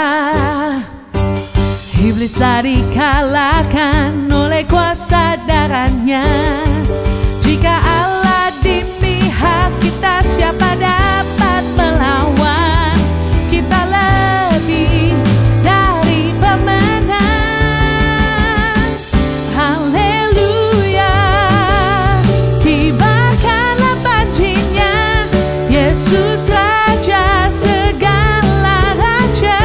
Speaker 2: iblis telah dikalahkan oleh kuasa darahnya. Jika Allah di pihak kita, siapa dapat melawan? Kita lebih dari pemenang. Haleluya, kibarkanlah banjinya, Yesus Raja segala raja.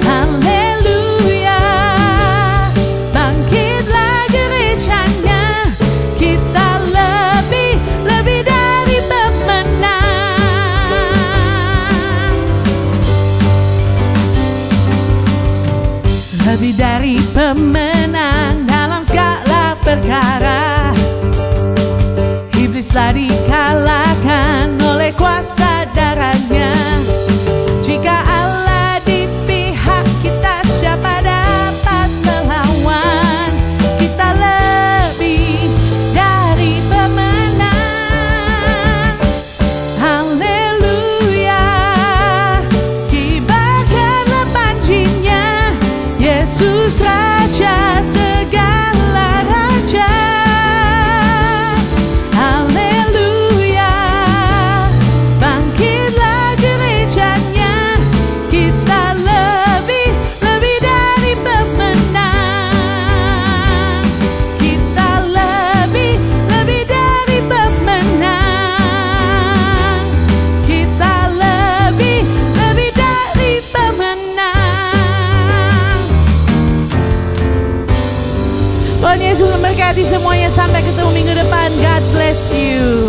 Speaker 2: Haleluya, bangkitlah gerejanya, kita lebih dari pemenang. Lebih dari pemenang dalam segala perkara, iblis telah dikalahkan oleh kuasa darahnya. Jika Allah di pihak kita, siapa dapat melawan? Kita lebih dari pemenang. Haleluya, kibarkanlah banjinya, Yesus Raja segala raja. Haleluya, bangkitlah gerejanya, kita lebih dari pemenang. Kita lebih dari pemenang. Kita lebih dari pemenang. Tuhan Yesus memberkati semuanya, sampai ketemu minggu depan. God bless you.